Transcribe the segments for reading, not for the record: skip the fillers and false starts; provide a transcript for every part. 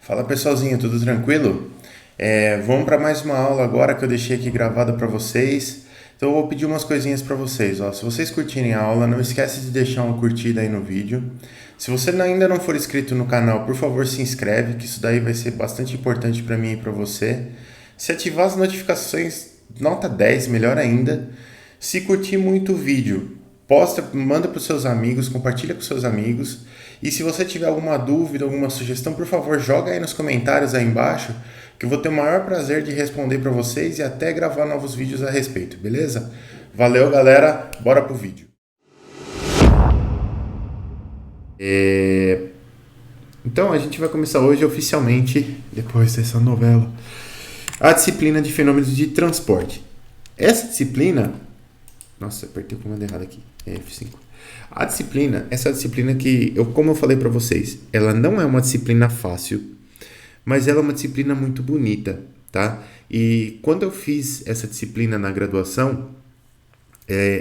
Fala pessoalzinho, tudo tranquilo? Vamos para mais uma aula agora que eu deixei aqui gravada para vocês. Então eu vou pedir umas coisinhas para vocês. Ó. Se vocês curtirem a aula, não esquece de deixar uma curtida aí no vídeo. Se você ainda não for inscrito no canal, por favor se inscreve, que isso daí vai ser bastante importante para mim e para você. Se ativar as notificações, nota 10, melhor ainda. Se curtir muito o vídeo, posta, manda para os seus amigos, compartilha com seus amigos. E se você tiver alguma dúvida, alguma sugestão, por favor, joga aí nos comentários aí embaixo, que eu vou ter o maior prazer de responder para vocês e até gravar novos vídeos a respeito, beleza? Valeu, galera, bora pro vídeo. Então, a gente vai começar hoje oficialmente, depois dessa novela, a disciplina de fenômenos de transporte. Essa disciplina. Nossa, apertei o comando errado aqui. F5. Essa disciplina que, como eu falei para vocês, ela não é uma disciplina fácil, mas ela é uma disciplina muito bonita, tá? E quando eu fiz essa disciplina na graduação,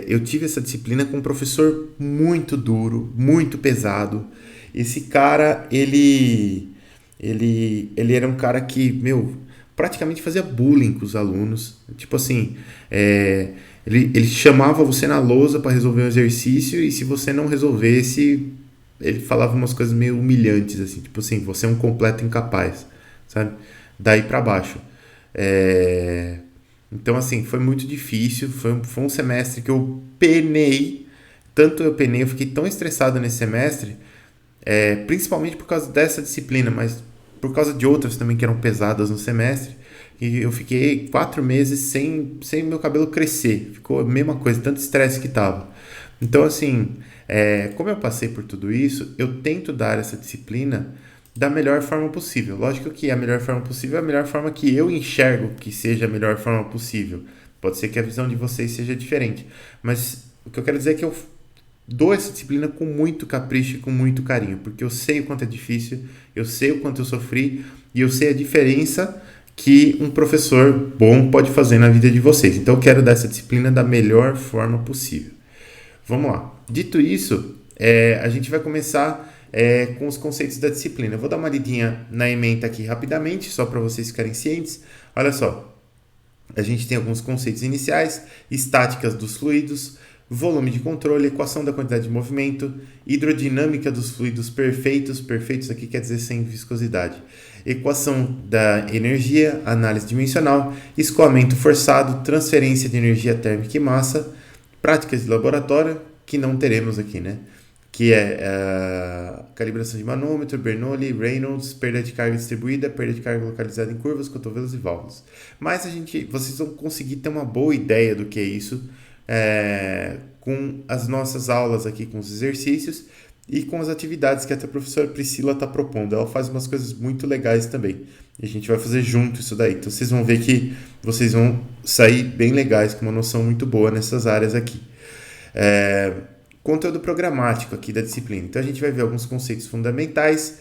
eu tive essa disciplina com um professor muito duro, muito pesado. Esse cara, ele era um cara que, praticamente fazia bullying com os alunos. Tipo assim, ele chamava você na lousa para resolver um exercício e se você não resolvesse, ele falava umas coisas meio humilhantes, assim, tipo assim, você é um completo incapaz, sabe? Daí para baixo. Então, assim, foi muito difícil, foi um semestre que eu penei, tanto eu penei, eu fiquei tão estressado nesse semestre, principalmente por causa dessa disciplina, mas por causa de outras também que eram pesadas no semestre, e eu fiquei 4 meses sem meu cabelo crescer, ficou a mesma coisa, tanto estresse que tava. Então, assim, como eu passei por tudo isso, eu tento dar essa disciplina da melhor forma possível. Lógico que a melhor forma possível é a melhor forma que eu enxergo que seja a melhor forma possível. Pode ser que a visão de vocês seja diferente, mas o que eu quero dizer é que eu dou essa disciplina com muito capricho e com muito carinho, porque eu sei o quanto é difícil, eu sei o quanto eu sofri e eu sei a diferença que um professor bom pode fazer na vida de vocês. Então eu quero dar essa disciplina da melhor forma possível. Vamos lá. Dito isso, a gente vai começar com os conceitos da disciplina. Eu vou dar uma lidinha na ementa aqui rapidamente, só para vocês ficarem cientes. Olha só, a gente tem alguns conceitos iniciais: estáticas dos fluidos, volume de controle, equação da quantidade de movimento, hidrodinâmica dos fluidos perfeitos, perfeitos aqui quer dizer sem viscosidade, equação da energia, análise dimensional, escoamento forçado, transferência de energia térmica e massa, práticas de laboratório, que não teremos aqui, né? Que é calibração de manômetro, Bernoulli, Reynolds, perda de carga distribuída, perda de carga localizada em curvas, cotovelos e válvulas. Mas vocês vão conseguir ter uma boa ideia do que é isso com as nossas aulas aqui, com os exercícios e com as atividades que a professora Priscila está propondo. Ela faz umas coisas muito legais também. E a gente vai fazer junto isso daí. Então vocês vão ver que vocês vão sair bem legais, com uma noção muito boa nessas áreas aqui. Conteúdo programático aqui da disciplina. Então a gente vai ver alguns conceitos fundamentais,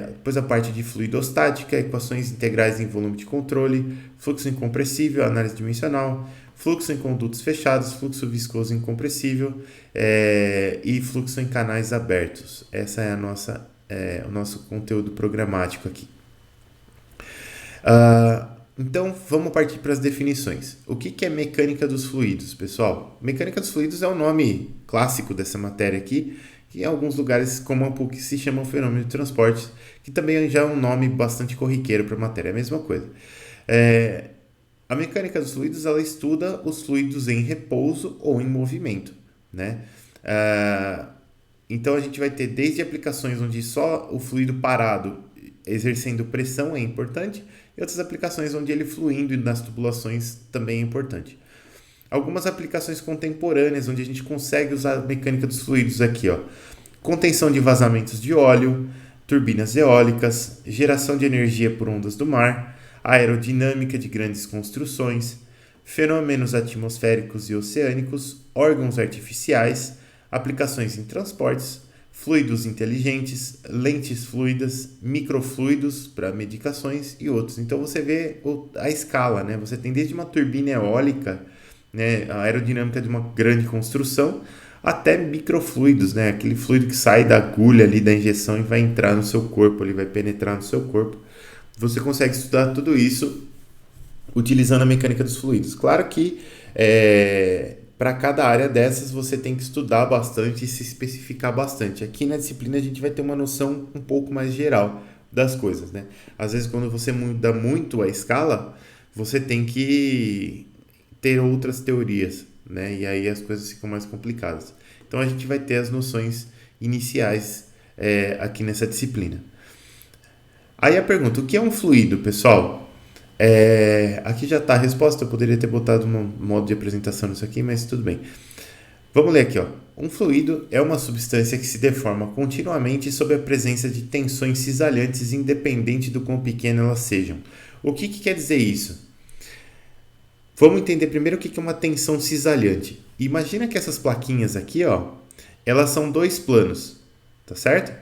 depois a parte de fluidostática, equações integrais em volume de controle, fluxo incompressível, análise dimensional, fluxo em condutos fechados, fluxo viscoso incompressível e fluxo em canais abertos. Essa é o nosso conteúdo programático aqui. Então, vamos partir para as definições. O que é mecânica dos fluidos, pessoal? Mecânica dos fluidos é o nome clássico dessa matéria aqui, que em alguns lugares, como a PUC, se chama fenômeno de transporte, que também já é um nome bastante corriqueiro para a matéria, é a mesma coisa. A mecânica dos fluidos, ela estuda os fluidos em repouso ou em movimento, né? Então, a gente vai ter desde aplicações onde só o fluido parado exercendo pressão é importante, e outras aplicações onde ele fluindo nas tubulações também é importante. Algumas aplicações contemporâneas onde a gente consegue usar a mecânica dos fluidos aqui, ó. Contenção de vazamentos de óleo, turbinas eólicas, geração de energia por ondas do mar, aerodinâmica de grandes construções, fenômenos atmosféricos e oceânicos, órgãos artificiais, aplicações em transportes, fluidos inteligentes, lentes fluidas, microfluidos para medicações e outros. Então você vê a escala, né? Você tem desde uma turbina eólica, né, a aerodinâmica de uma grande construção, até microfluidos, né? Aquele fluido que sai da agulha ali da injeção e vai entrar no seu corpo, ele vai penetrar no seu corpo. Você consegue estudar tudo isso utilizando a mecânica dos fluidos. Claro que para cada área dessas você tem que estudar bastante e se especificar bastante. Aqui na disciplina a gente vai ter uma noção um pouco mais geral das coisas, né? Às vezes quando você muda muito a escala, você tem que ter outras teorias, né? E aí as coisas ficam mais complicadas. Então a gente vai ter as noções iniciais aqui nessa disciplina. Aí a pergunta, o que é um fluido, pessoal? Aqui já está a resposta, eu poderia ter botado um modo de apresentação nisso aqui, mas tudo bem. Vamos ler aqui, ó. Um fluido é uma substância que se deforma continuamente sob a presença de tensões cisalhantes, independente do quão pequenas elas sejam. O que quer dizer isso? Vamos entender primeiro o que é uma tensão cisalhante. Imagina que essas plaquinhas aqui, ó, elas são dois planos, tá certo?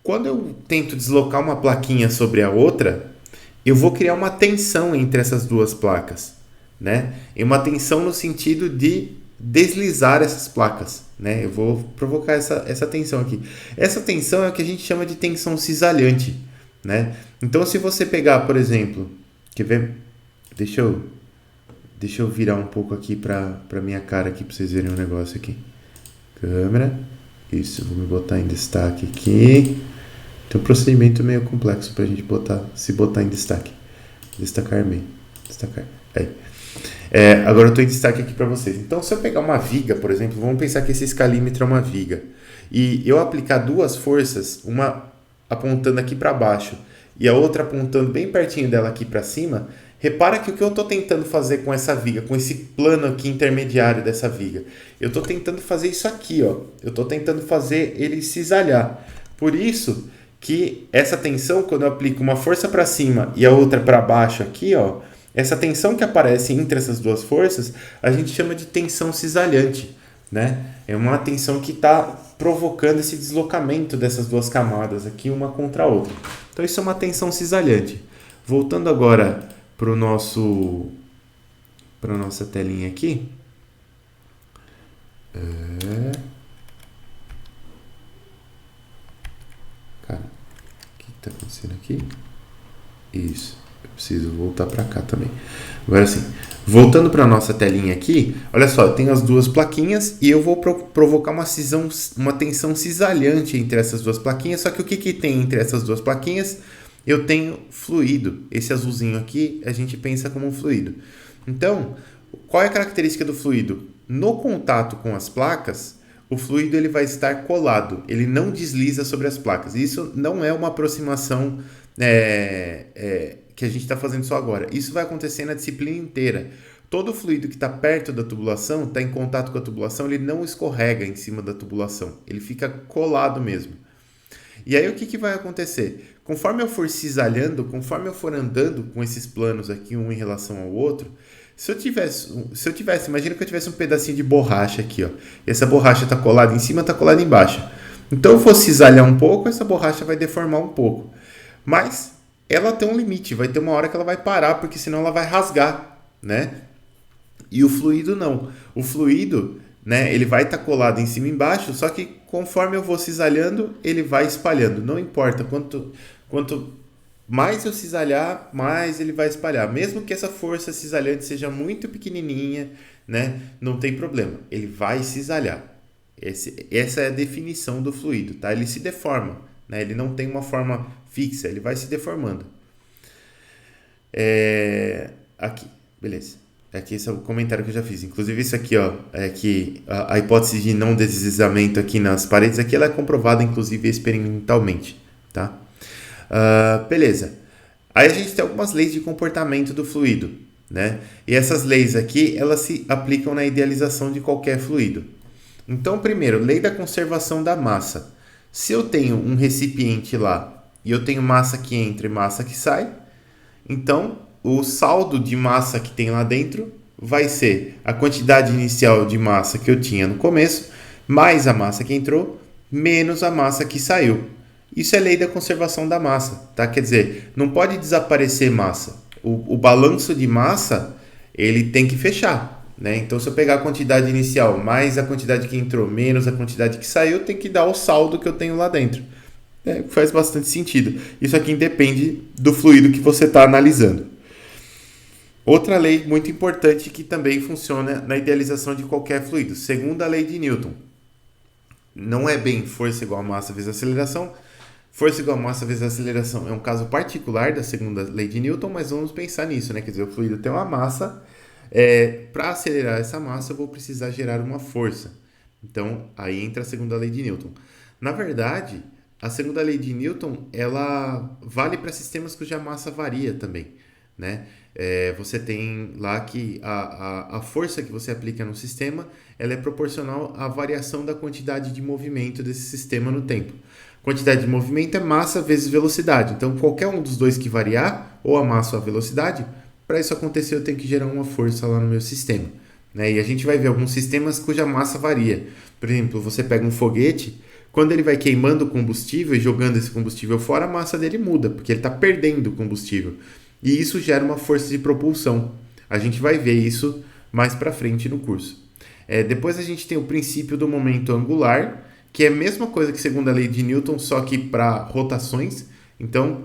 Quando eu tento deslocar uma plaquinha sobre a outra, eu vou criar uma tensão entre essas duas placas, né? E uma tensão no sentido de deslizar essas placas, né? Eu vou provocar essa tensão aqui. Essa tensão é o que a gente chama de tensão cisalhante, né? Então, se você pegar, por exemplo, quer ver? Deixa eu virar um pouco aqui para minha cara aqui para vocês verem um negócio aqui. Câmera. Isso, vou me botar em destaque aqui. Tem um procedimento meio complexo para a gente se botar em destaque. Destacar. Aí. Agora eu estou em destaque aqui para vocês. Então, se eu pegar uma viga, por exemplo, vamos pensar que esse escalímetro é uma viga. E eu aplicar duas forças, uma apontando aqui para baixo e a outra apontando bem pertinho dela aqui para cima, repara que o que eu estou tentando fazer com essa viga, com esse plano aqui intermediário dessa viga, eu estou tentando fazer isso aqui, ó. Eu estou tentando fazer ele cisalhar. Por isso que essa tensão, quando eu aplico uma força para cima e a outra para baixo aqui, ó, essa tensão que aparece entre essas duas forças, a gente chama de tensão cisalhante, né? É uma tensão que está provocando esse deslocamento dessas duas camadas aqui, uma contra a outra. Então isso é uma tensão cisalhante. Voltando agora para nossa telinha aqui. Cara, o que está acontecendo aqui? Isso, eu preciso voltar para cá também. Agora sim, voltando para nossa telinha aqui, olha só, eu tenho as duas plaquinhas e eu vou provocar uma tensão cisalhante entre essas duas plaquinhas. Só que o que tem entre essas duas plaquinhas? Eu tenho fluido. Esse azulzinho aqui a gente pensa como um fluido. Então, qual é a característica do fluido? No contato com as placas, o fluido ele vai estar colado, ele não desliza sobre as placas. Isso não é uma aproximação que a gente está fazendo só agora. Isso vai acontecer na disciplina inteira. Todo fluido que está perto da tubulação, está em contato com a tubulação, ele não escorrega em cima da tubulação. Ele fica colado mesmo. E aí o que vai acontecer? Conforme eu for cisalhando, conforme eu for andando com esses planos aqui, um em relação ao outro, se eu tivesse, imagina que eu tivesse um pedacinho de borracha aqui, ó. E essa borracha está colada em cima, está colada embaixo. Então eu vou cisalhar um pouco, essa borracha vai deformar um pouco. Mas ela tem um limite, vai ter uma hora que ela vai parar, porque senão ela vai rasgar, né? E o fluido não. O fluido, né, ele vai estar colado em cima e embaixo, só que conforme eu vou cisalhando, ele vai espalhando. Não importa quanto mais eu cisalhar, mais ele vai espalhar. Mesmo que essa força cisalhante seja muito pequenininha, né, não tem problema. Ele vai cisalhar. Essa é a definição do fluido, tá? Ele se deforma, né? Ele não tem uma forma fixa, ele vai se deformando. Aqui, beleza. Aqui esse é o comentário que eu já fiz. Inclusive isso aqui, ó, é que a hipótese de não deslizamento aqui nas paredes, aqui ela é comprovada, inclusive, experimentalmente, tá? Beleza. Aí a gente tem algumas leis de comportamento do fluido, né? E essas leis aqui, elas se aplicam na idealização de qualquer fluido. Então, primeiro, lei da conservação da massa. Se eu tenho um recipiente lá e eu tenho massa que entra e massa que sai, então o saldo de massa que tem lá dentro vai ser a quantidade inicial de massa que eu tinha no começo, mais a massa que entrou, menos a massa que saiu. Isso é lei da conservação da massa, tá? Quer dizer, não pode desaparecer massa. O balanço de massa, ele tem que fechar. né? Então, se eu pegar a quantidade inicial mais a quantidade que entrou menos a quantidade que saiu, tem que dar o saldo que eu tenho lá dentro. Faz bastante sentido. Isso aqui independe do fluido que você está analisando. Outra lei muito importante que também funciona na idealização de qualquer fluido, segunda lei de Newton. Não é bem força igual a massa vezes aceleração. Força igual a massa vezes aceleração é um caso particular da segunda lei de Newton, mas vamos pensar nisso, né? Quer dizer, o fluido tem uma massa, para acelerar essa massa eu vou precisar gerar uma força. Então, aí entra a segunda lei de Newton. Na verdade, a segunda lei de Newton, ela vale para sistemas cuja massa varia também, né? Você tem lá que a força que você aplica no sistema, ela é proporcional à variação da quantidade de movimento desse sistema no tempo. Quantidade de movimento é massa vezes velocidade. Então, qualquer um dos dois que variar, ou a massa ou a velocidade, para isso acontecer eu tenho que gerar uma força lá no meu sistema, né? E a gente vai ver alguns sistemas cuja massa varia. Por exemplo, você pega um foguete, quando ele vai queimando combustível e jogando esse combustível fora, a massa dele muda, porque ele está perdendo combustível. E isso gera uma força de propulsão. A gente vai ver isso mais para frente no curso. Depois a gente tem o princípio do momento angular, que é a mesma coisa que segunda lei de Newton, só que para rotações. Então,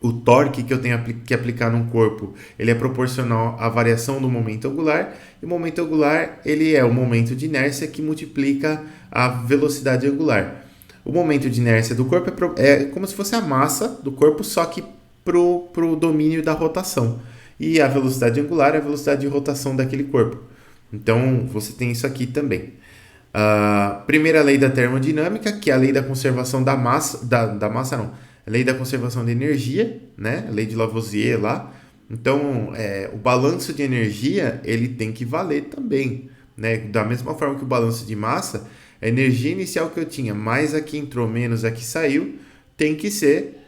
o torque que eu tenho que aplicar num corpo, ele é proporcional à variação do momento angular, e o momento angular, ele é o momento de inércia que multiplica a velocidade angular. O momento de inércia do corpo é como se fosse a massa do corpo, só que pro domínio da rotação. E a velocidade angular é a velocidade de rotação daquele corpo. Então, você tem isso aqui também. A primeira lei da termodinâmica, que é a lei da conservação da massa, da massa não, a lei da conservação de energia, né? A lei de Lavoisier lá. Então, o balanço de energia, ele tem que valer também, né? Da mesma forma que o balanço de massa, a energia inicial que eu tinha, mais a que entrou, menos a que saiu, tem que ser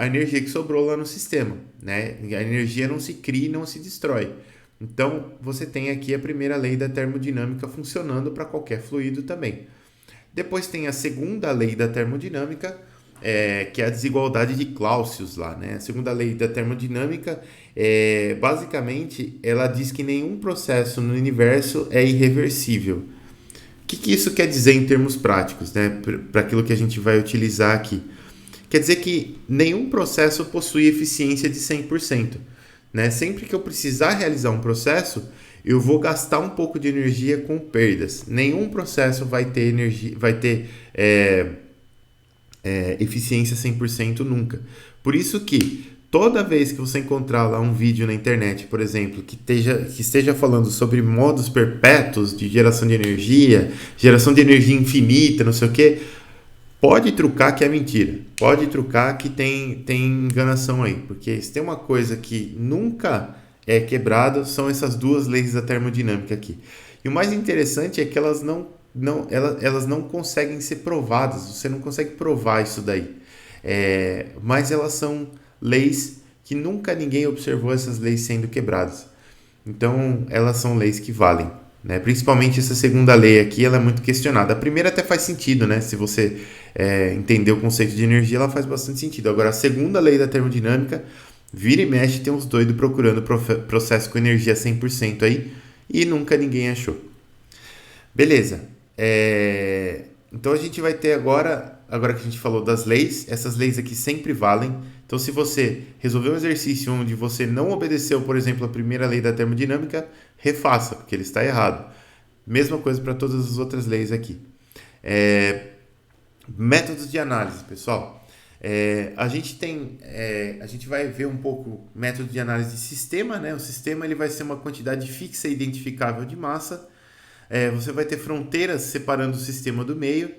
a energia que sobrou lá no sistema, né? A energia não se cria e não se destrói. Então, você tem aqui a primeira lei da termodinâmica funcionando para qualquer fluido também. Depois tem a segunda lei da termodinâmica, que é a desigualdade de Clausius lá, né? A segunda lei da termodinâmica, basicamente, ela diz que nenhum processo no universo é irreversível. O que isso quer dizer em termos práticos, né? Para aquilo que a gente vai utilizar aqui. Quer dizer que nenhum processo possui eficiência de 100%. Né? Sempre que eu precisar realizar um processo, eu vou gastar um pouco de energia com perdas. Nenhum processo vai ter energia, vai ter eficiência 100% nunca. Por isso que toda vez que você encontrar lá um vídeo na internet, por exemplo, que esteja falando sobre modos perpétuos de geração de energia infinita, não sei o que, pode trucar que é mentira. Pode trucar que tem enganação aí. Porque se tem uma coisa que nunca é quebrada, são essas duas leis da termodinâmica aqui. E o mais interessante é que elas não conseguem ser provadas. Você não consegue provar isso daí. Mas elas são leis que nunca ninguém observou essas leis sendo quebradas. Então, elas são leis que valem. Né? Principalmente essa segunda lei aqui, ela é muito questionada. A primeira até faz sentido, né? Se você entender o conceito de energia, ela faz bastante sentido. Agora, a segunda lei da termodinâmica, vira e mexe, tem uns doidos procurando processo com energia 100% aí, e nunca ninguém achou. Beleza. Então, a gente vai ter agora que a gente falou das leis, essas leis aqui sempre valem. Então, se você resolver um exercício onde você não obedeceu, por exemplo, a primeira lei da termodinâmica, refaça, porque ele está errado. Mesma coisa para todas as outras leis aqui. Métodos de análise, pessoal. A gente vai ver um pouco método de análise de sistema, né? O sistema ele vai ser uma quantidade fixa e identificável de massa. Você vai ter fronteiras separando o sistema do meio.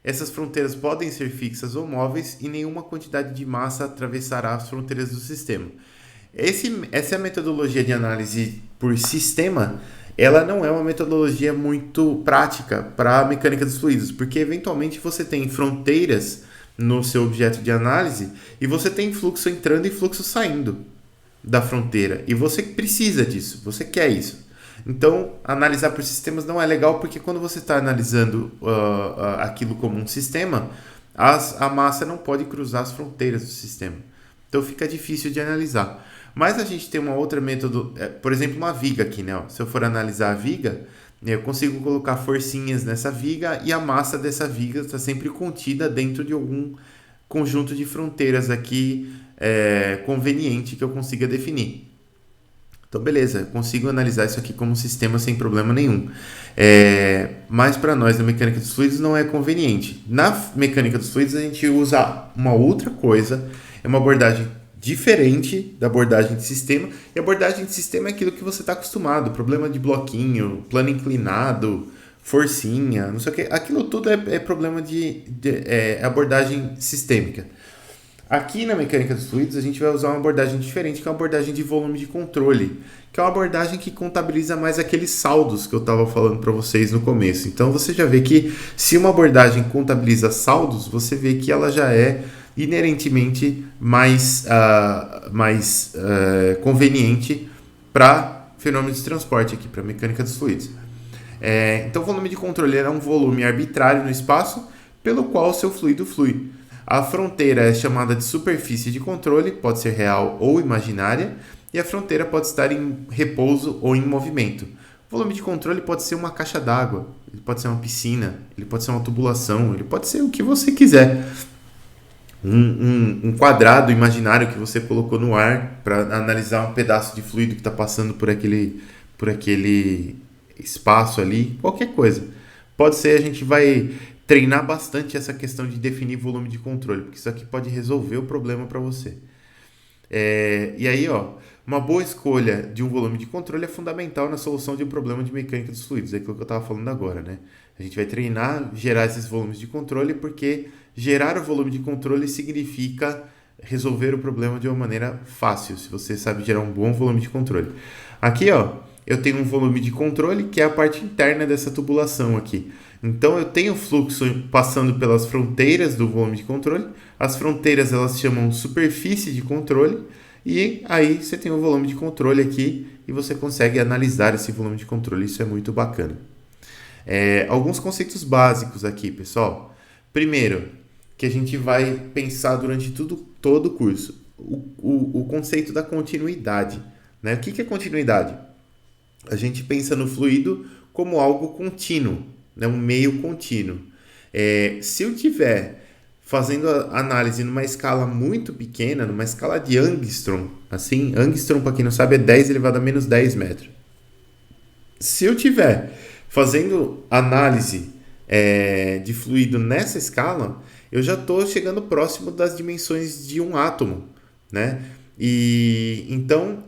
Essas fronteiras podem ser fixas ou móveis e nenhuma quantidade de massa atravessará as fronteiras do sistema. Essa é a metodologia de análise por sistema. Ela não é uma metodologia muito prática para a mecânica dos fluidos, porque eventualmente você tem fronteiras no seu objeto de análise e você tem fluxo entrando e fluxo saindo da fronteira. E você precisa disso, você quer isso. Então, analisar por sistemas não é legal, porque quando você está analisando aquilo como um sistema, a massa não pode cruzar as fronteiras do sistema. Então fica difícil de analisar. Mas a gente tem uma outra método, por exemplo, uma viga aqui, né? Ó, se eu for analisar a viga, eu consigo colocar forcinhas nessa viga e a massa dessa viga está sempre contida dentro de algum conjunto de fronteiras aqui conveniente que eu consiga definir. Então, beleza, eu consigo analisar isso aqui como um sistema sem problema nenhum. Mas para nós, na mecânica dos fluidos, não é conveniente. Na mecânica dos fluidos, a gente usa uma outra coisa, é uma abordagem diferente da abordagem de sistema. E a abordagem de sistema é aquilo que você está acostumado: problema de bloquinho, plano inclinado, forcinha, não sei o que. Aquilo tudo é problema de abordagem sistêmica. Aqui na mecânica dos fluidos, a gente vai usar uma abordagem diferente, que é uma abordagem de volume de controle, que é uma abordagem que contabiliza mais aqueles saldos que eu estava falando para vocês no começo. Então, você já vê que se uma abordagem contabiliza saldos, você vê que ela já é inerentemente mais conveniente para fenômenos de transporte aqui, para a mecânica dos fluidos. Então, o volume de controle é um volume arbitrário no espaço pelo qual o seu fluido flui. A fronteira é chamada de superfície de controle, pode ser real ou imaginária, e a fronteira pode estar em repouso ou em movimento. O volume de controle pode ser uma caixa d'água, ele pode ser uma piscina, ele pode ser uma tubulação, ele pode ser o que você quiser. Um quadrado imaginário que você colocou no ar para analisar um pedaço de fluido que está passando por aquele espaço ali, qualquer coisa. Pode ser, a gente vai treinar bastante essa questão de definir volume de controle, porque isso aqui pode resolver o problema para você. E aí, uma boa escolha de um volume de controle é fundamental na solução de um problema de mecânica dos fluidos, é aquilo que eu estava falando agora, né? A gente vai treinar, gerar esses volumes de controle, porque gerar o volume de controle significa resolver o problema de uma maneira fácil, se você sabe gerar um bom volume de controle. Aqui, eu tenho um volume de controle que é a parte interna dessa tubulação aqui. Então eu tenho fluxo passando pelas fronteiras do volume de controle. As fronteiras elas chamam superfície de controle e aí você tem o volume de controle aqui e você consegue analisar esse volume de controle. Isso é muito bacana. Alguns conceitos básicos aqui, pessoal. Primeiro, que a gente vai pensar durante todo o curso, o conceito da continuidade, né? O que é continuidade? A gente pensa no fluido como algo contínuo, né? Um meio contínuo. Se eu tiver fazendo a análise numa escala muito pequena, numa escala de Angstrom, assim, Angstrom, para quem não sabe, é 10 elevado a menos 10 metros. Se eu tiver fazendo análise de fluido nessa escala, eu já estou chegando próximo das dimensões de um átomo, né? E então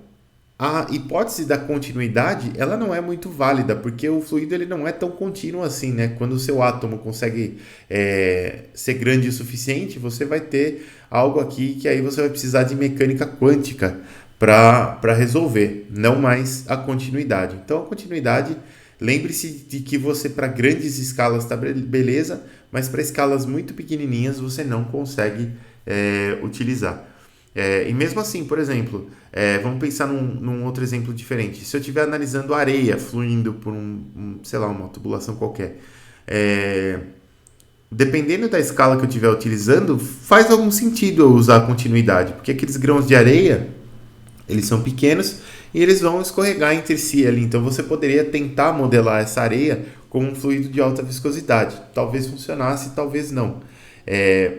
a hipótese da continuidade, ela não é muito válida, porque o fluido ele não é tão contínuo assim, né? Quando o seu átomo consegue ser grande o suficiente, você vai ter algo aqui que aí você vai precisar de mecânica quântica para resolver, não mais a continuidade. Então, a continuidade, lembre-se de que você, para grandes escalas, está beleza, mas para escalas muito pequenininhas, você não consegue utilizar. E mesmo assim, por exemplo, vamos pensar num outro exemplo diferente. Se eu estiver analisando areia fluindo por uma tubulação qualquer, dependendo da escala que eu estiver utilizando, faz algum sentido eu usar a continuidade, porque aqueles grãos de areia, eles são pequenos e eles vão escorregar entre si ali. Então você poderia tentar modelar essa areia como um fluido de alta viscosidade. Talvez funcionasse, talvez não.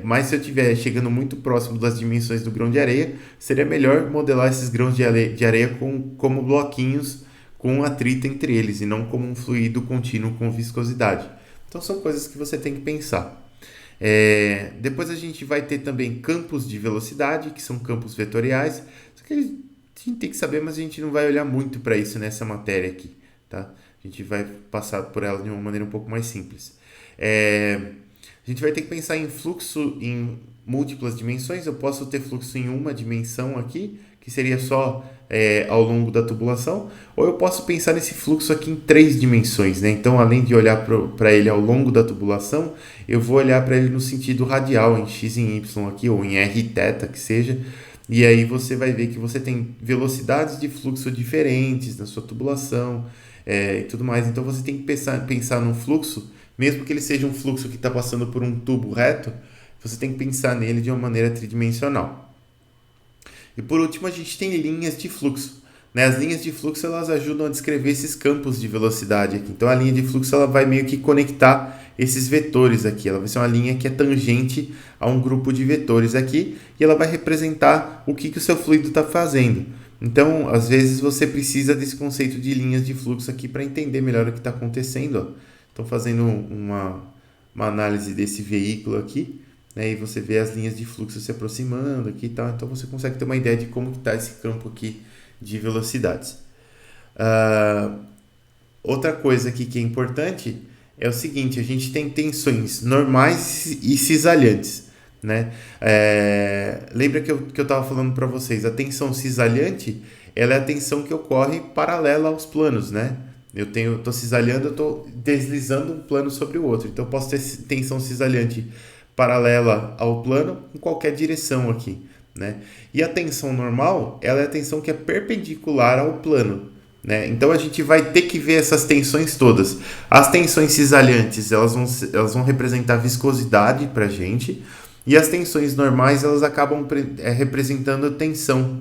Mas se eu estiver chegando muito próximo das dimensões do grão de areia, seria melhor modelar esses grãos de areia como bloquinhos com atrito entre eles e não como um fluido contínuo com viscosidade. Então são coisas que você tem que pensar. Depois a gente vai ter também campos de velocidade, que são campos vetoriais. Só que a gente tem que saber, mas a gente não vai olhar muito para isso nessa matéria aqui, tá? A gente vai passar por ela de uma maneira um pouco mais simples. A gente vai ter que pensar em fluxo em múltiplas dimensões. Eu posso ter fluxo em uma dimensão aqui, que seria só ao longo da tubulação, ou eu posso pensar nesse fluxo aqui em 3 dimensões, né? Então, além de olhar para ele ao longo da tubulação, eu vou olhar para ele no sentido radial, em x e em y aqui, ou em r θ, que seja. E aí você vai ver que você tem velocidades de fluxo diferentes na sua tubulação e tudo mais. Então, você tem que pensar num fluxo, mesmo que ele seja um fluxo que está passando por um tubo reto, você tem que pensar nele de uma maneira tridimensional. E por último, a gente tem linhas de fluxo. Né? As linhas de fluxo elas ajudam a descrever esses campos de velocidade aqui. Então a linha de fluxo ela vai meio que conectar esses vetores aqui. Ela vai ser uma linha que é tangente a um grupo de vetores aqui e ela vai representar o que o seu fluido está fazendo. Então, às vezes, você precisa desse conceito de linhas de fluxo aqui para entender melhor o que está acontecendo. Estou fazendo uma análise desse veículo aqui, né, e você vê as linhas de fluxo se aproximando aqui e tal. Então, você consegue ter uma ideia de como está esse campo aqui de velocidades. Outra coisa aqui que é importante é o seguinte, a gente tem tensões normais e cisalhantes, né? Lembra que eu estava falando para vocês, a tensão cisalhante, ela é a tensão que ocorre paralela aos planos, né? Eu estou cisalhando, eu estou deslizando um plano sobre o outro, então eu posso ter tensão cisalhante paralela ao plano em qualquer direção aqui, né? E a tensão normal, ela é a tensão que é perpendicular ao plano, né? Então a gente vai ter que ver essas tensões todas. As tensões cisalhantes elas vão representar viscosidade para a gente, e as tensões normais elas acabam representando tensão,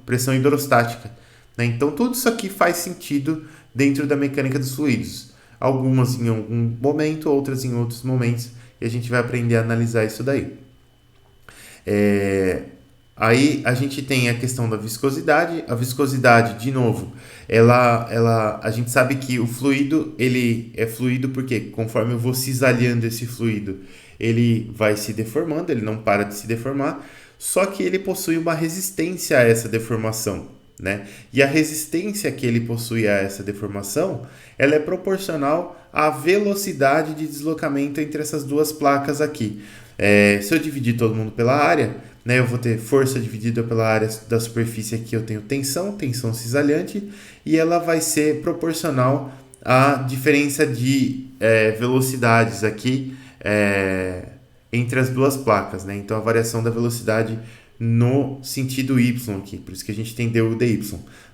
pressão hidrostática, né? Então tudo isso aqui faz sentido dentro da mecânica dos fluidos. Algumas em algum momento, outras em outros momentos, e a gente vai aprender a analisar isso daí. Aí a gente tem a questão da viscosidade. A viscosidade, de novo, a gente sabe que o fluido ele é fluido porque conforme eu vou cisalhando esse fluido, ele vai se deformando, ele não para de se deformar, só que ele possui uma resistência a essa deformação, né? E a resistência que ele possui a essa deformação, ela é proporcional à velocidade de deslocamento entre essas duas placas aqui. Se eu dividir todo mundo pela área, né, eu vou ter força dividida pela área da superfície aqui, eu tenho tensão cisalhante, e ela vai ser proporcional à diferença de velocidades aqui entre as duas placas, né? Então a variação da velocidade no sentido y aqui, por isso que a gente tem du dy.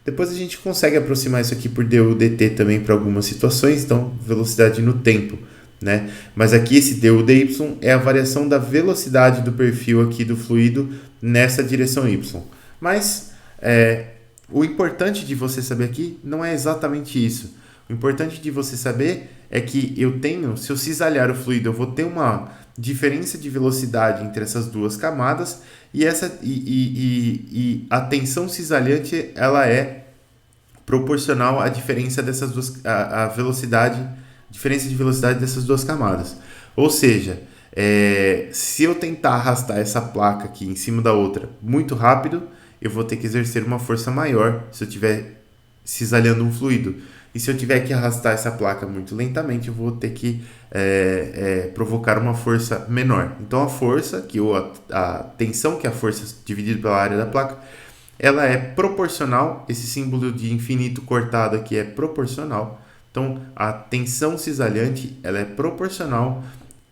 Depois a gente consegue aproximar isso aqui por du dt também para algumas situações, então velocidade no tempo, né? Mas aqui esse du dy é a variação da velocidade do perfil aqui do fluido nessa direção y. Mas o importante de você saber aqui não é exatamente isso. O importante de você saber é que se eu cisalhar o fluido, eu vou ter uma diferença de velocidade entre essas duas camadas, e a tensão cisalhante ela é proporcional à diferença dessas duas, diferença de velocidade dessas duas camadas. Ou seja, se eu tentar arrastar essa placa aqui em cima da outra muito rápido, eu vou ter que exercer uma força maior se eu estiver cisalhando um fluido. E se eu tiver que arrastar essa placa muito lentamente, eu vou ter que provocar uma força menor. Então a força, a tensão, que é a força dividida pela área da placa, ela é proporcional, esse símbolo de infinito cortado aqui é proporcional. Então a tensão cisalhante ela é proporcional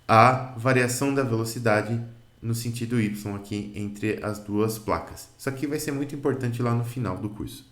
à variação da velocidade no sentido y aqui entre as duas placas. Isso aqui vai ser muito importante lá no final do curso.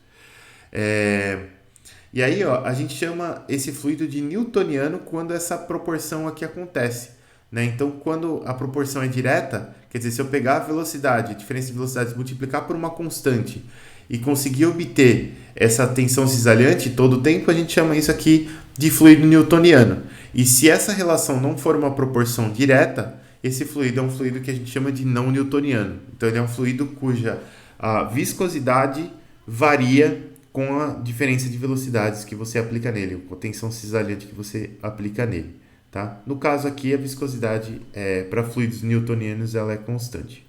E aí, a gente chama esse fluido de newtoniano quando essa proporção aqui acontece, né? Então, quando a proporção é direta, quer dizer, se eu pegar a velocidade, a diferença de velocidades, multiplicar por uma constante e conseguir obter essa tensão cisalhante todo o tempo, a gente chama isso aqui de fluido newtoniano. E se essa relação não for uma proporção direta, esse fluido é um fluido que a gente chama de não newtoniano. Então, ele é um fluido cuja a viscosidade varia com a diferença de velocidades que você aplica nele, com a tensão cisalhante que você aplica nele, tá? No caso aqui, a viscosidade para fluidos newtonianos ela é constante.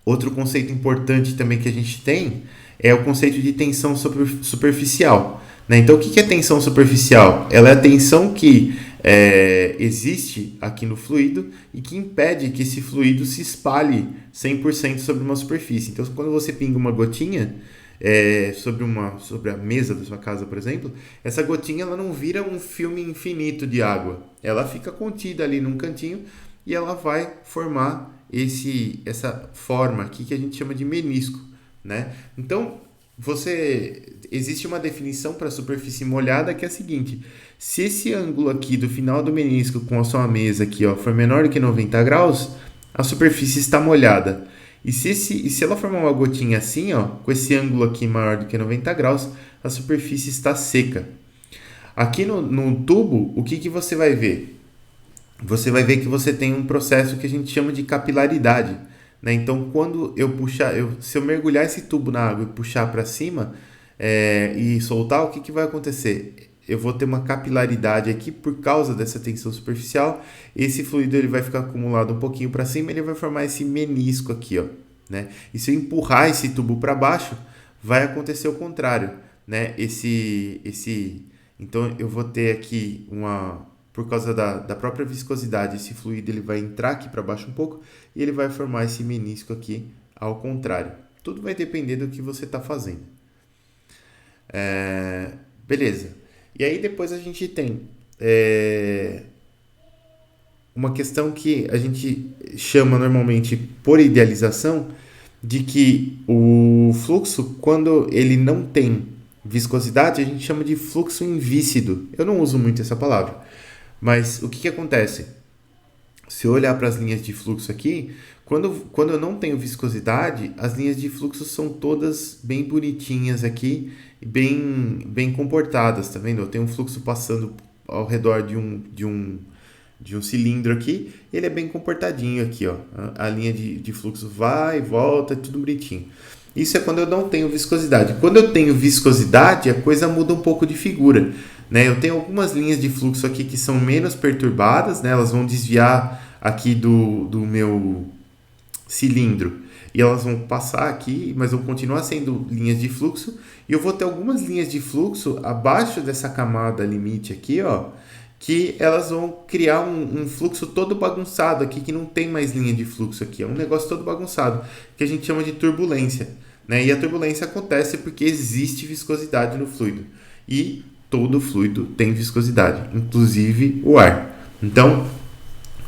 Outro conceito importante também que a gente tem é o conceito de tensão superficial, né? Então, o que é tensão superficial? Ela é a tensão que existe aqui no fluido e que impede que esse fluido se espalhe 100% sobre uma superfície. Então, quando você pinga uma gotinha sobre a mesa da sua casa, por exemplo, essa gotinha ela não vira um filme infinito de água. Ela fica contida ali num cantinho e ela vai formar essa forma aqui que a gente chama de menisco, né? Então, existe uma definição para a superfície molhada que é a seguinte: se esse ângulo aqui do final do menisco com a sua mesa aqui, for menor do que 90 graus, a superfície está molhada. E se ela formar uma gotinha assim, ó, com esse ângulo aqui maior do que 90 graus, a superfície está seca. Aqui no tubo, o que você vai ver? Você vai ver que você tem um processo que a gente chama de capilaridade, né? Então, quando eu puxar, se eu mergulhar esse tubo na água e puxar para cima e soltar, o que vai acontecer? Eu vou ter uma capilaridade aqui por causa dessa tensão superficial. Esse fluido ele vai ficar acumulado um pouquinho para cima, ele vai formar esse menisco aqui, ó, né? E se eu empurrar esse tubo para baixo, vai acontecer o contrário, né? Então eu vou ter aqui por causa da própria viscosidade, esse fluido ele vai entrar aqui para baixo um pouco e ele vai formar esse menisco aqui ao contrário. Tudo vai depender do que você está fazendo. Beleza. E aí depois a gente tem uma questão que a gente chama normalmente por idealização de que o fluxo, quando ele não tem viscosidade, a gente chama de fluxo invícido. Eu não uso muito essa palavra, mas o que acontece? Se eu olhar para as linhas de fluxo aqui, quando eu não tenho viscosidade, as linhas de fluxo são todas bem bonitinhas aqui, bem comportadas, tá vendo? Eu tenho um fluxo passando ao redor de um cilindro aqui, e ele é bem comportadinho aqui, ó. A linha de fluxo vai e volta, é tudo bonitinho. Isso é quando eu não tenho viscosidade. Quando eu tenho viscosidade, a coisa muda um pouco de figura, né? Eu tenho algumas linhas de fluxo aqui que são menos perturbadas, né? Elas vão desviar aqui do meu cilindro e elas vão passar aqui, mas vão continuar sendo linhas de fluxo. E eu vou ter algumas linhas de fluxo abaixo dessa camada limite aqui, ó, que elas vão criar um fluxo todo bagunçado aqui, que não tem mais linha de fluxo aqui. É um negócio todo bagunçado, que a gente chama de turbulência, né? E a turbulência acontece porque existe viscosidade no fluido. E todo fluido tem viscosidade, inclusive o ar. Então,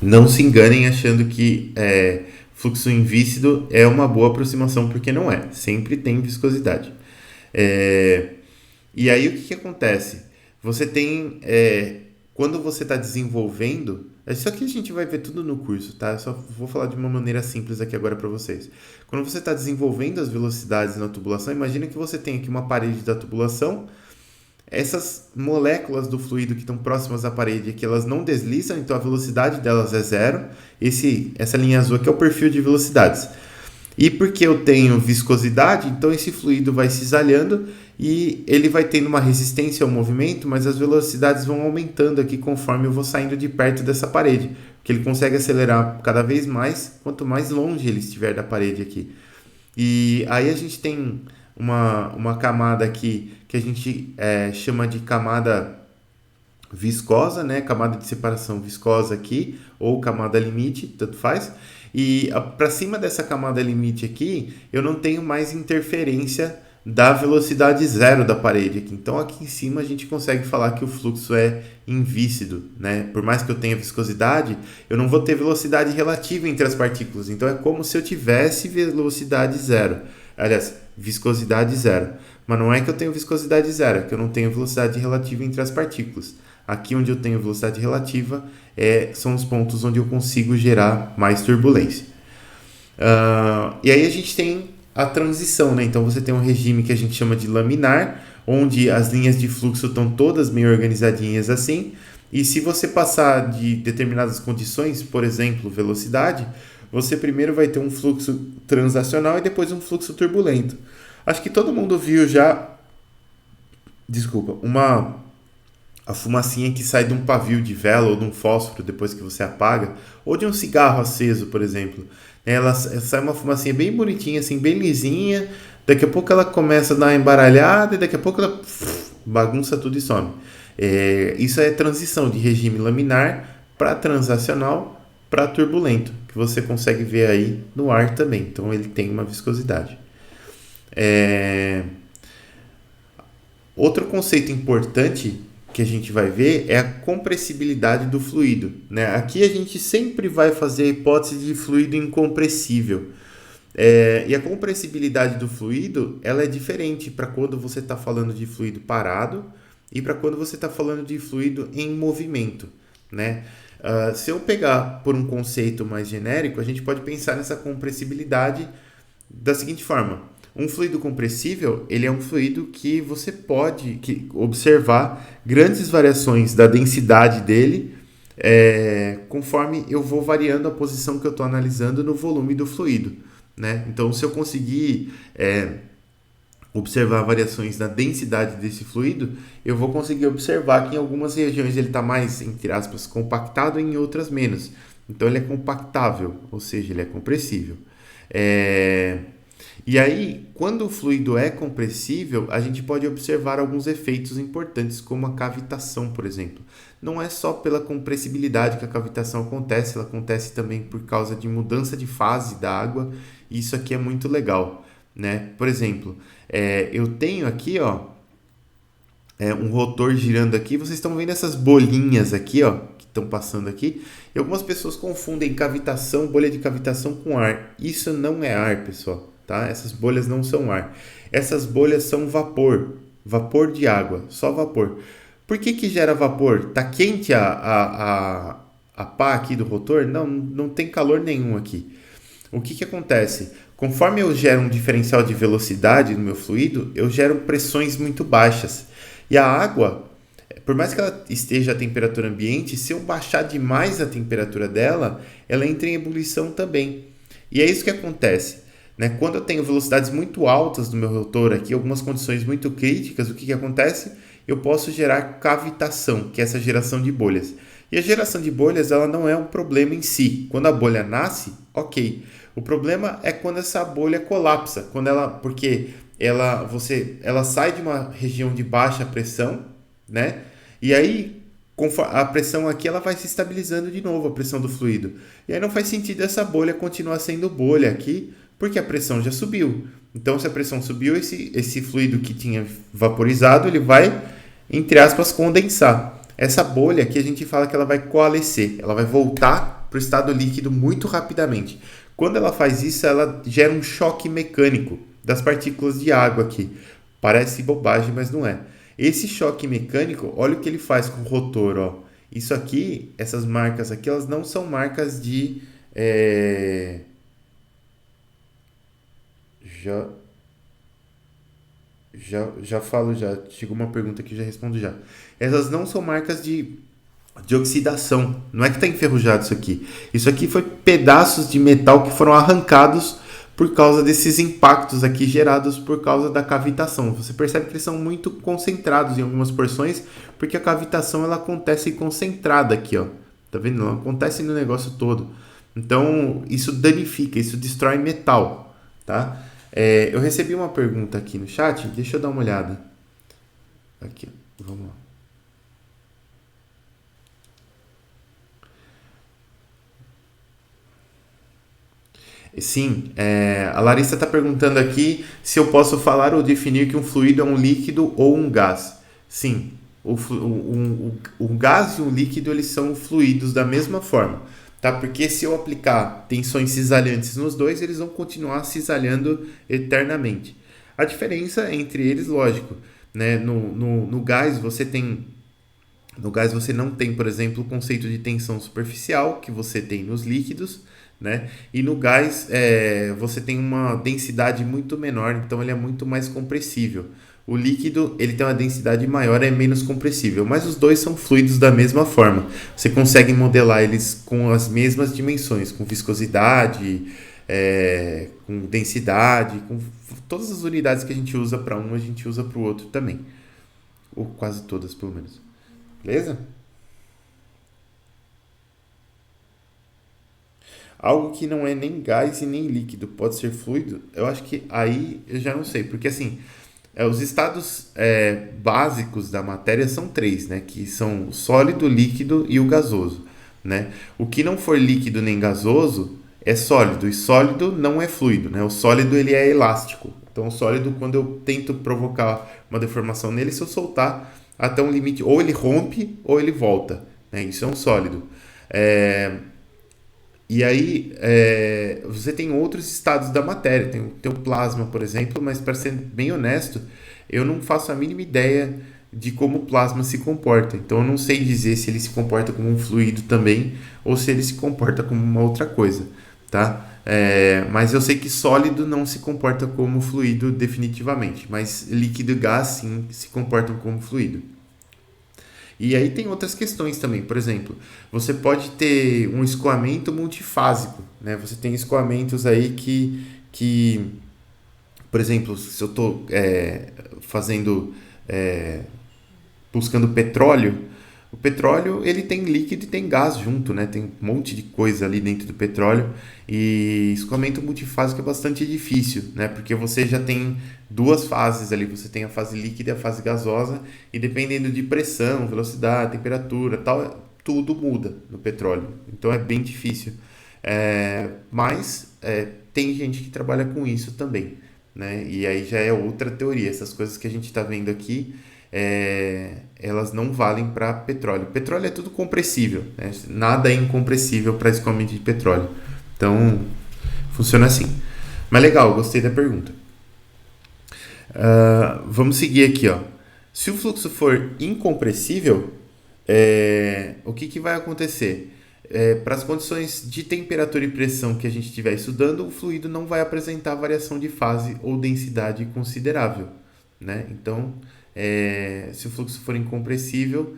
não se enganem achando que fluxo invícido é uma boa aproximação, porque não é. Sempre tem viscosidade. E aí o que acontece? Você tem... quando você está desenvolvendo... Isso aqui a gente vai ver tudo no curso, tá? Eu só vou falar de uma maneira simples aqui agora para vocês. Quando você está desenvolvendo as velocidades na tubulação, imagina que você tem aqui uma parede da tubulação. Essas moléculas do fluido que estão próximas à parede aqui, elas não deslizam, então a velocidade delas é zero. Essa linha azul aqui é o perfil de velocidades. E porque eu tenho viscosidade, então esse fluido vai cisalhando e ele vai tendo uma resistência ao movimento, mas as velocidades vão aumentando aqui conforme eu vou saindo de perto dessa parede, porque ele consegue acelerar cada vez mais quanto mais longe ele estiver da parede aqui. E aí a gente tem uma camada aqui que a gente chama de camada viscosa, né? Camada de separação viscosa aqui, ou camada limite, tanto faz. E para cima dessa camada limite aqui, eu não tenho mais interferência da velocidade zero da parede aqui. Então aqui em cima a gente consegue falar que o fluxo é invícido, né? Por mais que eu tenha viscosidade, eu não vou ter velocidade relativa entre as partículas. Então é como se eu tivesse velocidade zero. Aliás, viscosidade zero. Mas não é que eu tenho viscosidade zero, é que eu não tenho velocidade relativa entre as partículas. Aqui onde eu tenho velocidade relativa são os pontos onde eu consigo gerar mais turbulência. E aí a gente tem a transição, né? Então você tem um regime que a gente chama de laminar, onde as linhas de fluxo estão todas bem organizadinhas assim. E se você passar de determinadas condições, por exemplo, velocidade, você primeiro vai ter um fluxo transacional e depois um fluxo turbulento. Acho que todo mundo viu já, a fumacinha que sai de um pavio de vela ou de um fósforo depois que você apaga, ou de um cigarro aceso, por exemplo. Ela sai uma fumacinha bem bonitinha, assim, bem lisinha, daqui a pouco ela começa a dar uma embaralhada e daqui a pouco ela bagunça tudo e some. Isso é transição de regime laminar para transacional para turbulento, que você consegue ver aí no ar também. Então ele tem uma viscosidade. Outro conceito importante que a gente vai ver é a compressibilidade do fluido, né? Aqui a gente sempre vai fazer a hipótese de fluido incompressível. E a compressibilidade do fluido ela é diferente para quando você está falando de fluido parado e para quando você está falando de fluido em movimento, né? Se eu pegar por um conceito mais genérico, a gente pode pensar nessa compressibilidade da seguinte forma. Um fluido compressível, ele é um fluido que você pode observar grandes variações da densidade dele, conforme eu vou variando a posição que eu estou analisando no volume do fluido. Né? Então, se eu conseguir observar variações na densidade desse fluido, eu vou conseguir observar que em algumas regiões ele está mais, entre aspas, compactado e em outras menos. Então ele é compactável, ou seja, ele é compressível. E aí, quando o fluido é compressível, a gente pode observar alguns efeitos importantes, como a cavitação, por exemplo. Não é só pela compressibilidade que a cavitação acontece, ela acontece também por causa de mudança de fase da água, e isso aqui é muito legal. Né? Por exemplo, eu tenho aqui um rotor girando aqui, vocês estão vendo essas bolinhas aqui que estão passando aqui, e algumas pessoas confundem cavitação, bolha de cavitação com ar. Isso não é ar, pessoal, tá? Essas bolhas não são ar, essas bolhas são vapor de água, só vapor. Por que gera vapor? Tá quente a pá aqui do rotor? Não tem calor nenhum aqui. O que acontece? Conforme eu gero um diferencial de velocidade no meu fluido, eu gero pressões muito baixas. E a água, por mais que ela esteja a temperatura ambiente, se eu baixar demais a temperatura dela, ela entra em ebulição também. E é isso que acontece. Né? Quando eu tenho velocidades muito altas no meu rotor aqui, algumas condições muito críticas, o que acontece? Eu posso gerar cavitação, que é essa geração de bolhas. E a geração de bolhas ela não é um problema em si. Quando a bolha nasce, ok. O problema é quando essa bolha colapsa, porque ela sai de uma região de baixa pressão, né? E aí a pressão aqui ela vai se estabilizando de novo, a pressão do fluido. E aí não faz sentido essa bolha continuar sendo bolha aqui, porque a pressão já subiu. Então, se a pressão subiu, esse fluido que tinha vaporizado, ele vai, entre aspas, condensar. Essa bolha aqui a gente fala que ela vai coalescer, ela vai voltar para o estado líquido muito rapidamente. Quando ela faz isso, ela gera um choque mecânico das partículas de água aqui. Parece bobagem, mas não é. Esse choque mecânico, olha o que ele faz com o rotor. Ó. Isso aqui, essas marcas aqui, elas não são marcas de... Já falo, já chegou uma pergunta que já respondo já. Essas não são marcas de oxidação. Não é que está enferrujado isso aqui. Isso aqui foi pedaços de metal que foram arrancados por causa desses impactos aqui gerados por causa da cavitação. Você percebe que eles são muito concentrados em algumas porções, porque a cavitação ela acontece concentrada aqui, ó. Tá vendo? Não acontece no negócio todo. Então, isso danifica, isso destrói metal, tá? Eu recebi uma pergunta aqui no chat, deixa eu dar uma olhada. Aqui, vamos lá. Sim, a Larissa está perguntando aqui se eu posso falar ou definir que um fluido é um líquido ou um gás. Sim, o gás e o líquido eles são fluidos da mesma forma, tá? Porque se eu aplicar tensões cisalhantes nos dois, eles vão continuar cisalhando eternamente. A diferença entre eles, lógico, né? No gás você não tem, por exemplo, o conceito de tensão superficial que você tem nos líquidos, né? E no gás você tem uma densidade muito menor, então ele é muito mais compressível. O líquido ele tem uma densidade maior, é menos compressível, mas os dois são fluidos da mesma forma. Você consegue modelar eles com as mesmas dimensões, com viscosidade, com densidade, com todas as unidades que a gente usa para um, a gente usa para o outro também. Ou quase todas, pelo menos. Beleza? Algo que não é nem gás e nem líquido, pode ser fluido, eu acho que aí eu já não sei, porque assim, os estados básicos da matéria são três, né? Que são o sólido, o líquido e o gasoso, né? O que não for líquido nem gasoso é sólido, e sólido não é fluido, né? O sólido ele é elástico, então o sólido quando eu tento provocar uma deformação nele, se eu soltar até um limite, ou ele rompe ou ele volta, né? Isso é um sólido. E aí, você tem outros estados da matéria. Tem o plasma, por exemplo, mas para ser bem honesto, eu não faço a mínima ideia de como o plasma se comporta. Então eu não sei dizer se ele se comporta como um fluido também ou se ele se comporta como uma outra coisa, tá? Mas eu sei que sólido não se comporta como fluido definitivamente, mas líquido e gás sim se comportam como fluido. E aí tem outras questões também, por exemplo, você pode ter um escoamento multifásico, né? Você tem escoamentos aí que por exemplo, se eu estou fazendo, buscando petróleo, o petróleo ele tem líquido e tem gás junto, né? Tem um monte de coisa ali dentro do petróleo e escoamento multifásico é bastante difícil, né? Porque você já tem duas fases ali, você tem a fase líquida e a fase gasosa e dependendo de pressão, velocidade, temperatura, tal, tudo muda no petróleo. Então é bem difícil. Mas tem gente que trabalha com isso também, né? E aí já é outra teoria. Essas coisas que a gente está vendo aqui, elas não valem para petróleo. Petróleo é tudo compressível, né? Nada é incompressível para escoamento de petróleo. Então, funciona assim. Mas legal, gostei da pergunta. Vamos seguir aqui, ó. Se o fluxo for incompressível, o que vai acontecer? Para as condições de temperatura e pressão que a gente estiver estudando, o fluido não vai apresentar variação de fase ou densidade considerável, né? Então, se o fluxo for incompressível,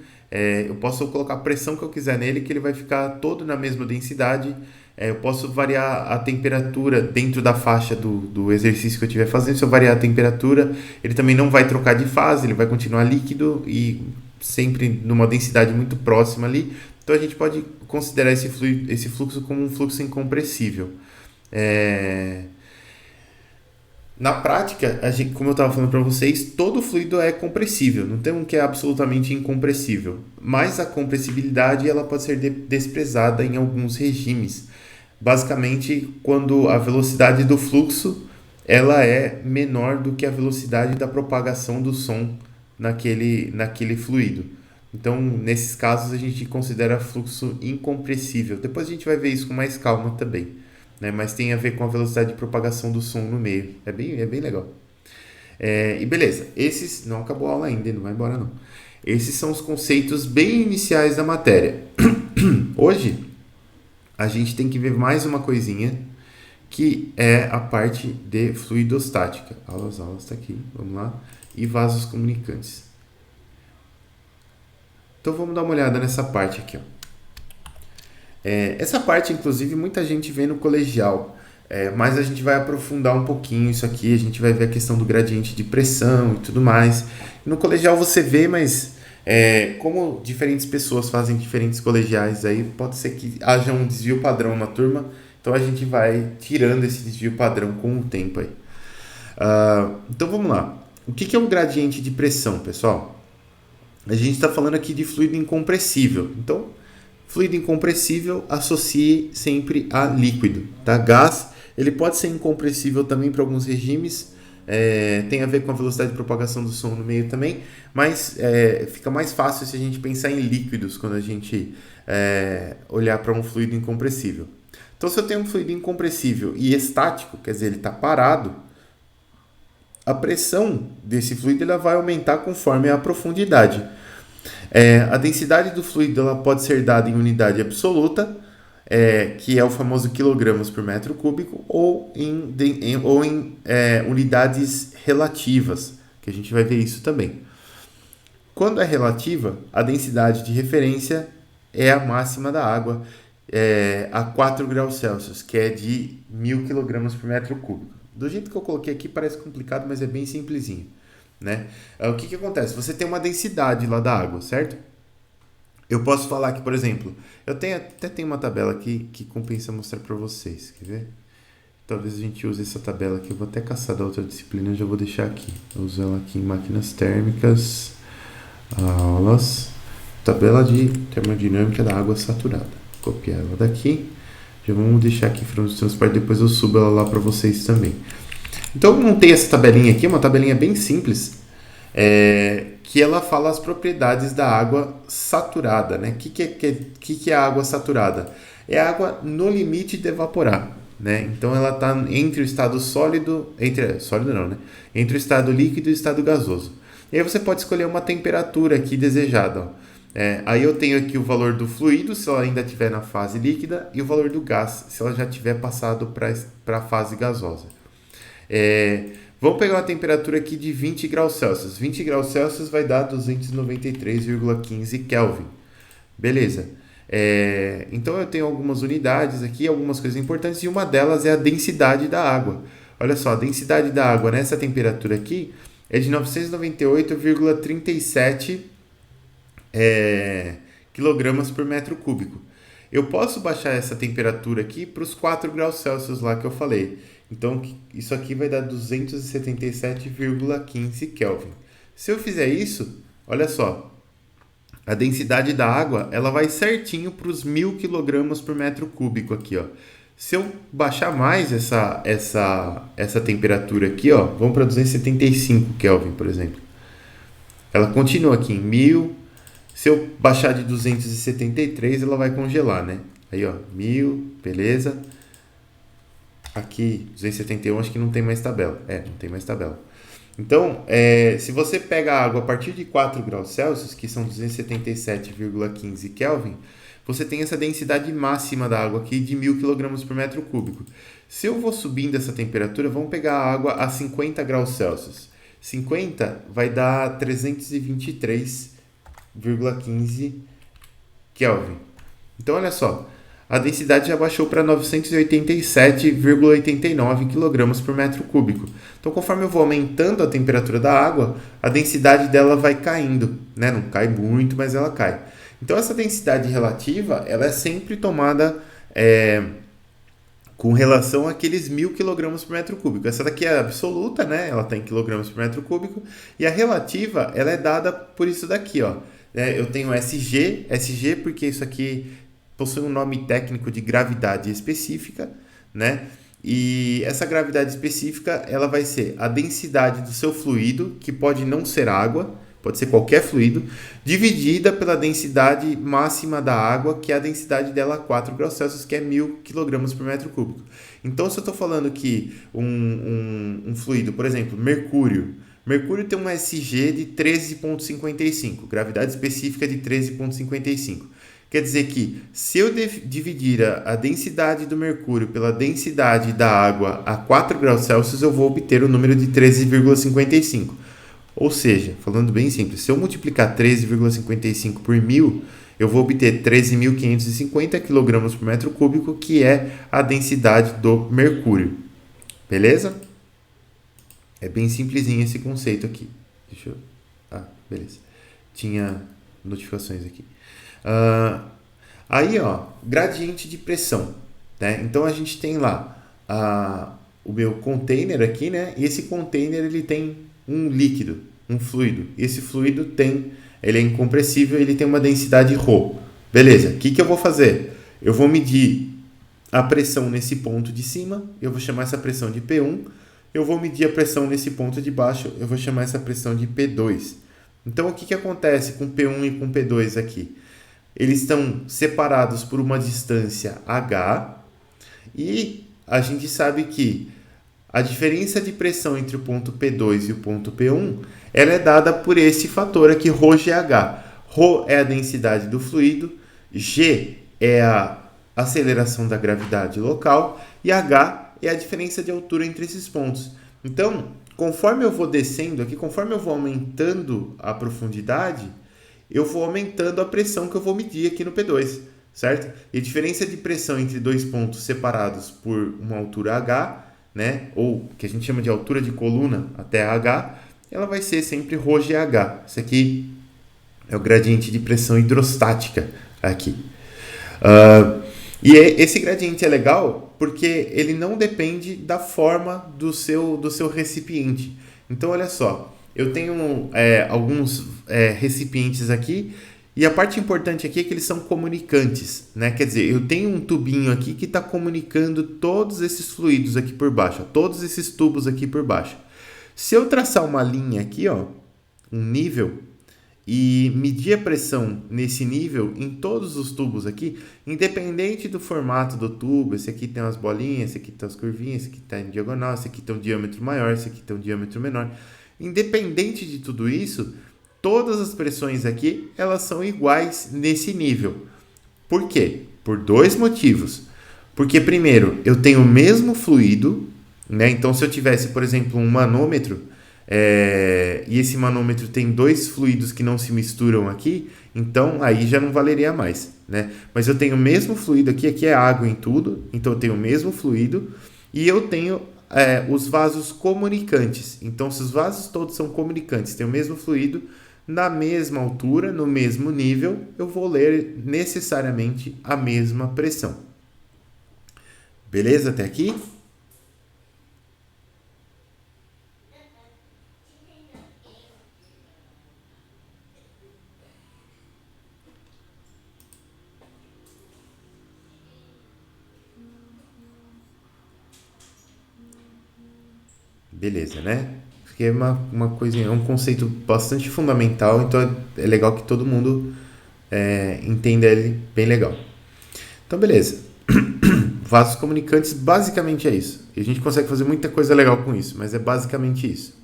eu posso colocar a pressão que eu quiser nele, que ele vai ficar todo na mesma densidade. Eu posso variar a temperatura dentro da faixa do exercício que eu estiver fazendo. Se eu variar a temperatura, ele também não vai trocar de fase, ele vai continuar líquido e sempre numa densidade muito próxima ali. Então a gente pode considerar esse fluxo como um fluxo incompressível. Na prática, como eu estava falando para vocês, todo fluido é compressível, não tem um que é absolutamente incompressível. Mas a compressibilidade ela pode ser desprezada em alguns regimes. Basicamente, quando a velocidade do fluxo ela é menor do que a velocidade da propagação do som naquele fluido. Então, nesses casos, a gente considera fluxo incompressível. Depois a gente vai ver isso com mais calma também, né? Mas tem a ver com a velocidade de propagação do som no meio. É bem legal. E beleza, esses... Não acabou a aula ainda, não vai embora não. Esses são os conceitos bem iniciais da matéria. Hoje, a gente tem que ver mais uma coisinha, que é a parte de fluidostática. Aulas, está aqui, vamos lá. E vasos comunicantes. Então vamos dar uma olhada nessa parte aqui, ó. Essa parte, inclusive, muita gente vê no colegial, mas a gente vai aprofundar um pouquinho isso aqui, a gente vai ver a questão do gradiente de pressão e tudo mais. No colegial você vê, mas como diferentes pessoas fazem diferentes colegiais, aí pode ser que haja um desvio padrão na turma, então a gente vai tirando esse desvio padrão com o tempo aí. Então vamos lá. O que é um gradiente de pressão, pessoal? A gente está falando aqui de fluido incompressível. Então, fluido incompressível associe sempre a líquido. Tá? Gás, ele pode ser incompressível também para alguns regimes. Tem a ver com a velocidade de propagação do som no meio também. Mas fica mais fácil se a gente pensar em líquidos quando a gente olhar para um fluido incompressível. Então, se eu tenho um fluido incompressível e estático, quer dizer, ele está parado, a pressão desse fluido ela vai aumentar conforme a profundidade. A densidade do fluido ela pode ser dada em unidade absoluta, que é o famoso quilogramas por metro cúbico, ou em unidades relativas, que a gente vai ver isso também. Quando é relativa, a densidade de referência é a máxima da água a 4 graus Celsius, que é de 1000 kg por metro cúbico. Do jeito que eu coloquei aqui parece complicado, mas é bem simplesinho, né? O que acontece? Você tem uma densidade lá da água, certo? Eu posso falar que, por exemplo, eu até tenho uma tabela aqui que compensa mostrar para vocês, quer ver? Talvez a gente use essa tabela aqui, eu vou até caçar da outra disciplina, já vou deixar aqui. Eu uso ela aqui em máquinas térmicas, aulas, tabela de termodinâmica da água saturada. Copiar ela daqui. Já vamos deixar aqui para o transporte, depois eu subo ela lá para vocês também. Então eu montei essa tabelinha aqui, uma tabelinha bem simples, que ela fala as propriedades da água saturada, né? O que é a água saturada? É a água no limite de evaporar, né? Então ela está entre o estado sólido, entre o estado líquido e o estado gasoso. E aí você pode escolher uma temperatura aqui desejada. Ó. Aí eu tenho aqui o valor do fluido, se ela ainda estiver na fase líquida, e o valor do gás, se ela já tiver passado para a fase gasosa. Vamos pegar uma temperatura aqui de 20 graus Celsius. 20 graus Celsius vai dar 293,15 Kelvin. Beleza. Então eu tenho algumas unidades aqui, algumas coisas importantes, e uma delas é a densidade da água. Olha só, a densidade da água nessa temperatura aqui é de 998,37 quilogramas por metro cúbico. Eu posso baixar essa temperatura aqui para os 4 graus Celsius lá que eu falei. Então, isso aqui vai dar 277,15 Kelvin. Se eu fizer isso, olha só, a densidade da água ela vai certinho para os 1.000 kg por metro cúbico aqui, ó. Se eu baixar mais essa temperatura aqui, ó, vamos para 275 Kelvin, por exemplo. Ela continua aqui em 1.000. Se eu baixar de 273, ela vai congelar, né? Aí, ó, 1.000, beleza. Aqui, 271, acho que não tem mais tabela. Não tem mais tabela. Então, se você pega a água a partir de 4 graus Celsius, que são 277,15 Kelvin, você tem essa densidade máxima da água aqui de 1.000 kg por metro cúbico. Se eu vou subindo essa temperatura, vamos pegar a água a 50 graus Celsius. 50 vai dar 323,15 Kelvin. Então, olha só, a densidade já baixou para 987,89 kg por metro cúbico. Então, conforme eu vou aumentando a temperatura da água, a densidade dela vai caindo, né? Não cai muito, mas ela cai. Então, essa densidade relativa, ela é sempre tomada com relação àqueles 1.000 kg por metro cúbico. Essa daqui é absoluta, né? Ela está em quilogramas por metro cúbico. E a relativa, ela é dada por isso daqui, ó. Eu tenho SG porque isso aqui possui um nome técnico de gravidade específica, né? E essa gravidade específica, ela vai ser a densidade do seu fluido, que pode não ser água, pode ser qualquer fluido, dividida pela densidade máxima da água, que é a densidade dela a 4 graus Celsius, que é 1.000 kg por metro cúbico. Então, se eu estou falando que um fluido, por exemplo, mercúrio tem uma SG de 13,55, gravidade específica de 13,55. Quer dizer que se eu dividir a densidade do mercúrio pela densidade da água a 4 graus Celsius, eu vou obter o número de 13,55. Ou seja, falando bem simples, se eu multiplicar 13,55 por 1.000, eu vou obter 13.550 kg por metro cúbico, que é a densidade do mercúrio. Beleza? É bem simplesinho esse conceito aqui. Deixa eu... beleza. Tinha notificações aqui. Aí, ó, gradiente de pressão, né? Então, a gente tem lá o meu container aqui, né? E esse container, ele tem um líquido, um fluido. Esse fluido ele é incompressível, ele tem uma densidade ρ. Beleza, o que eu vou fazer? Eu vou medir a pressão nesse ponto de cima, eu vou chamar essa pressão de P1. Eu vou medir a pressão nesse ponto de baixo, eu vou chamar essa pressão de P2. Então, o que acontece com P1 e com P2 aqui? Eles estão separados por uma distância H e a gente sabe que a diferença de pressão entre o ponto P2 e o ponto P1 ela é dada por esse fator aqui, ρGH. Ρ é a densidade do fluido, G é a aceleração da gravidade local e H é a diferença de altura entre esses pontos. Então, conforme eu vou descendo aqui, conforme eu vou aumentando a profundidade, eu vou aumentando a pressão que eu vou medir aqui no P2, certo? E a diferença de pressão entre dois pontos separados por uma altura H, né, ou que a gente chama de altura de coluna até H, ela vai ser sempre ρGH. Isso aqui é o gradiente de pressão hidrostática aqui. Esse gradiente é legal porque ele não depende da forma do seu recipiente. Então, olha só, eu tenho alguns recipientes aqui e a parte importante aqui é que eles são comunicantes, né? Quer dizer, eu tenho um tubinho aqui que está comunicando todos esses fluidos aqui por baixo, todos esses tubos aqui por baixo. Se eu traçar uma linha aqui, ó, um nível, e medir a pressão nesse nível em todos os tubos aqui, independente do formato do tubo, esse aqui tem umas bolinhas, esse aqui tem umas curvinhas, esse aqui está em diagonal, esse aqui tem um diâmetro maior, esse aqui tem um diâmetro menor. Independente de tudo isso, todas as pressões aqui, elas são iguais nesse nível. Por quê? Por dois motivos. Porque, primeiro, eu tenho o mesmo fluido, né? Então, se eu tivesse, por exemplo, um manômetro, e esse manômetro tem dois fluidos que não se misturam aqui, então aí já não valeria mais, né? Mas eu tenho o mesmo fluido aqui é água em tudo, então eu tenho o mesmo fluido e eu tenho os vasos comunicantes. Então, se os vasos todos são comunicantes, têm o mesmo fluido, na mesma altura, no mesmo nível, eu vou ler necessariamente a mesma pressão. Beleza até aqui? Beleza, né? Porque é uma coisinha, é um conceito bastante fundamental, então é legal que todo mundo entenda ele bem legal. Então, beleza. Vasos comunicantes basicamente é isso. E a gente consegue fazer muita coisa legal com isso, mas é basicamente isso.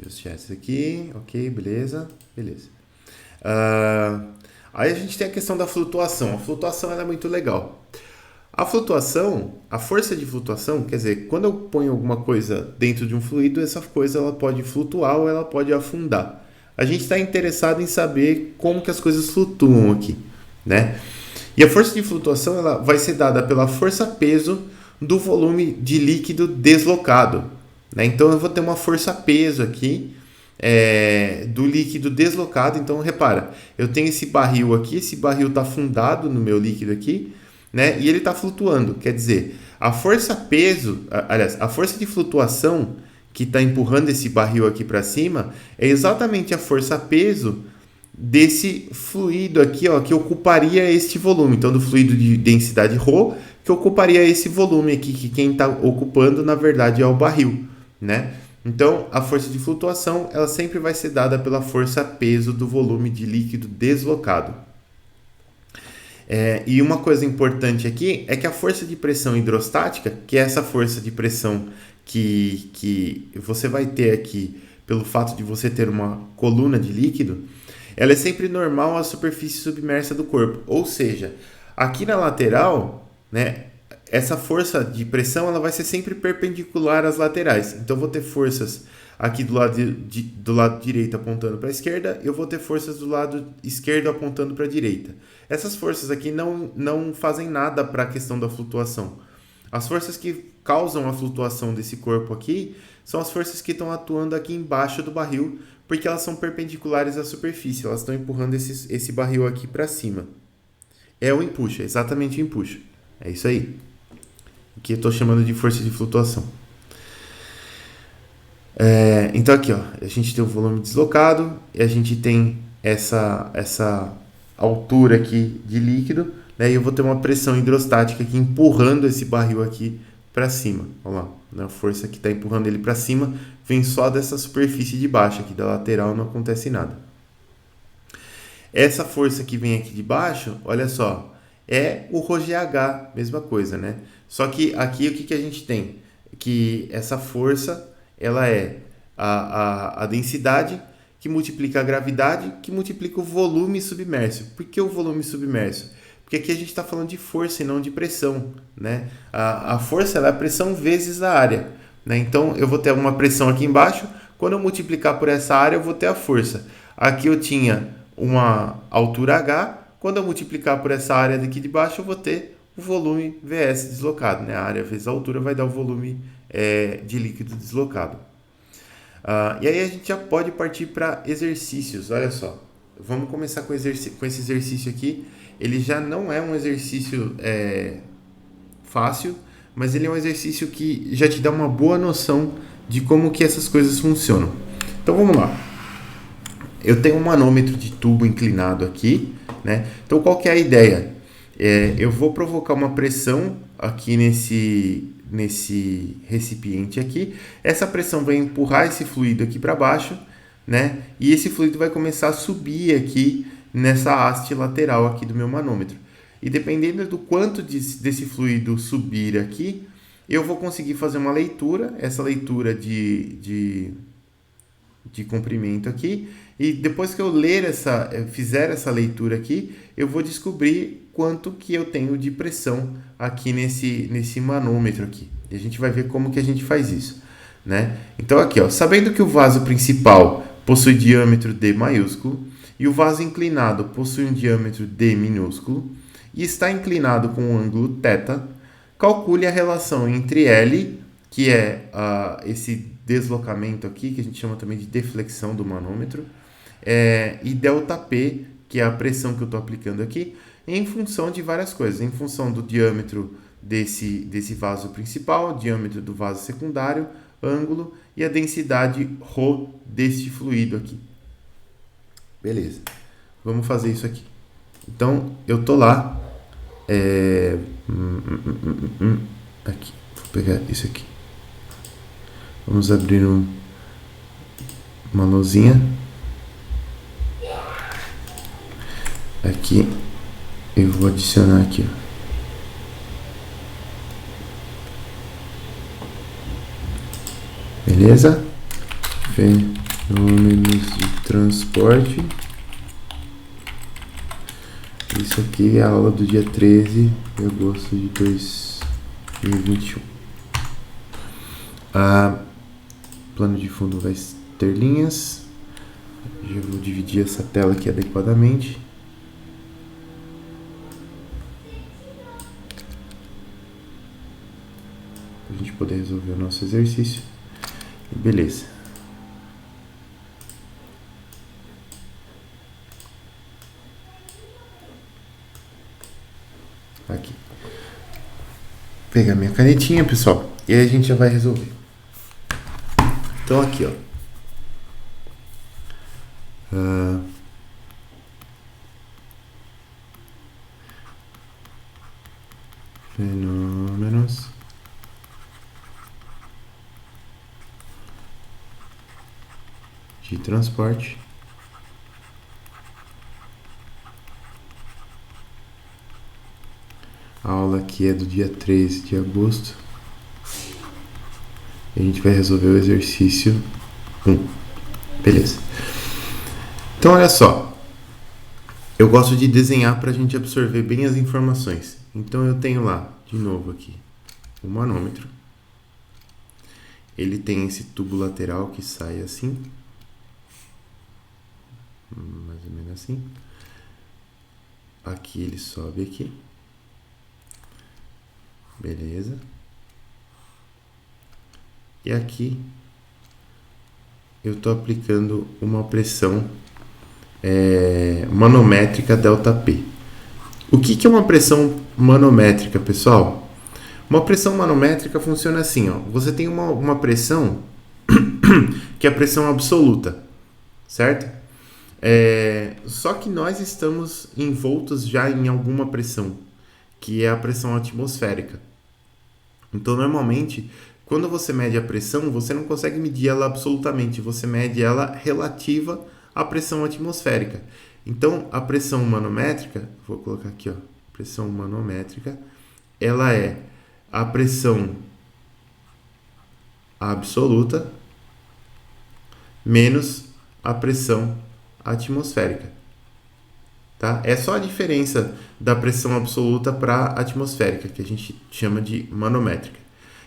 Os chats aqui, ok, beleza. Aí a gente tem a questão da flutuação. A flutuação ela é muito legal. A flutuação, a força de flutuação, quer dizer, quando eu ponho alguma coisa dentro de um fluido, essa coisa ela pode flutuar ou ela pode afundar. A gente está interessado em saber como que as coisas flutuam aqui, né? E a força de flutuação ela vai ser dada pela força-peso do volume de líquido deslocado, né? Então eu vou ter uma força-peso aqui do líquido deslocado. Então repara, eu tenho esse barril aqui, esse barril está afundado no meu líquido aqui, né? E ele está flutuando, quer dizer, a força-peso, aliás, a força de flutuação que está empurrando esse barril aqui para cima é exatamente a força-peso desse fluido aqui, ó, que ocuparia este volume. Então, do fluido de densidade ρ, que ocuparia esse volume aqui, que quem está ocupando, na verdade, é o barril, né? Então, a força de flutuação, ela sempre vai ser dada pela força-peso do volume de líquido deslocado. E uma coisa importante aqui é que a força de pressão hidrostática, que é essa força de pressão que você vai ter aqui pelo fato de você ter uma coluna de líquido, ela é sempre normal à superfície submersa do corpo. Ou seja, aqui na lateral, né, essa força de pressão ela vai ser sempre perpendicular às laterais. Então, eu vou ter forças aqui do lado direito apontando para a esquerda, eu vou ter forças do lado esquerdo apontando para a direita. Essas forças aqui não fazem nada para a questão da flutuação. As forças que causam a flutuação desse corpo aqui são as forças que estão atuando aqui embaixo do barril, porque elas são perpendiculares à superfície, elas estão empurrando esse barril aqui para cima. É o empuxo, é exatamente o empuxo. É isso aí. Que eu estou chamando de força de flutuação. Então aqui, ó, a gente tem o volume deslocado e a gente tem essa altura aqui de líquido, né? E eu vou ter uma pressão hidrostática aqui empurrando esse barril aqui para cima. Olha lá, né? A força que está empurrando ele para cima vem só dessa superfície de baixo aqui, da lateral não acontece nada. Essa força que vem aqui de baixo, olha só, é o ρGH, mesma coisa, né? Só que aqui o que a gente tem? Que essa força ela é a densidade que multiplica a gravidade, que multiplica o volume submerso. Por que o volume submerso? Porque aqui a gente está falando de força e não de pressão, né? A força ela é a pressão vezes a área, né? Então, eu vou ter uma pressão aqui embaixo, quando eu multiplicar por essa área, eu vou ter a força. Aqui eu tinha uma altura H, quando eu multiplicar por essa área daqui de baixo, eu vou ter o volume VS deslocado, né? A área vezes a altura vai dar o volume de líquido deslocado. E aí a gente já pode partir para exercícios. Olha só, vamos começar com esse exercício aqui. Ele já não é um exercício fácil, mas ele é um exercício que já te dá uma boa noção de como que essas coisas funcionam. Então vamos lá. Eu tenho um manômetro de tubo inclinado aqui, né? Então qual que é a ideia? Eu vou provocar uma pressão aqui nesse recipiente aqui. Essa pressão vai empurrar esse fluido aqui para baixo, né? E esse fluido vai começar a subir aqui nessa haste lateral aqui do meu manômetro. E dependendo do quanto desse fluido subir aqui, eu vou conseguir fazer uma leitura, essa leitura de comprimento aqui, e depois que eu fizer essa leitura aqui, eu vou descobrir quanto que eu tenho de pressão aqui nesse manômetro aqui. E a gente vai ver como que a gente faz isso, né? Então aqui, ó, sabendo que o vaso principal possui diâmetro D maiúsculo e o vaso inclinado possui um diâmetro D minúsculo e está inclinado com um ângulo θ, calcule a relação entre L, que é esse deslocamento aqui, que a gente chama também de deflexão do manômetro, e ΔP, que é a pressão que eu estou aplicando aqui, em função de várias coisas, em função do diâmetro desse vaso principal, diâmetro do vaso secundário, ângulo e a densidade ρ deste fluido aqui. Beleza, vamos fazer isso aqui. Então, eu tô lá, aqui, vou pegar isso aqui. Vamos abrir uma luzinha. Aqui, eu vou adicionar aqui, ó. Beleza? Fenômenos de transporte. Isso aqui é a aula do dia 13 de agosto de 2021. Plano de fundo vai ter linhas. Já vou dividir essa tela aqui adequadamente. Para a gente poder resolver o nosso exercício. Beleza. Aqui. Vou pegar minha canetinha, pessoal, e aí a gente já vai resolver. Então aqui, ó. Fenômenos de transporte. A aula aqui é do dia 13 de agosto. E a gente vai resolver o exercício 1. Beleza. Então, olha só. Eu gosto de desenhar para a gente absorver bem as informações. Então, eu tenho lá, de novo aqui, o manômetro. Ele tem esse tubo lateral que sai assim. Mais ou menos assim. Aqui ele sobe aqui. Beleza. E aqui eu estou aplicando uma pressão manométrica ΔP. O que é uma pressão manométrica, pessoal? Uma pressão manométrica funciona assim, ó. Você tem uma pressão que é a pressão absoluta, certo? Só que nós estamos envoltos já em alguma pressão, que é a pressão atmosférica. Então, normalmente, quando você mede a pressão, você não consegue medir ela absolutamente, você mede ela relativa à pressão atmosférica. Então, a pressão manométrica, vou colocar aqui, ó, pressão manométrica, ela é a pressão absoluta menos a pressão atmosférica. Tá? É só a diferença da pressão absoluta para a atmosférica, que a gente chama de manométrica.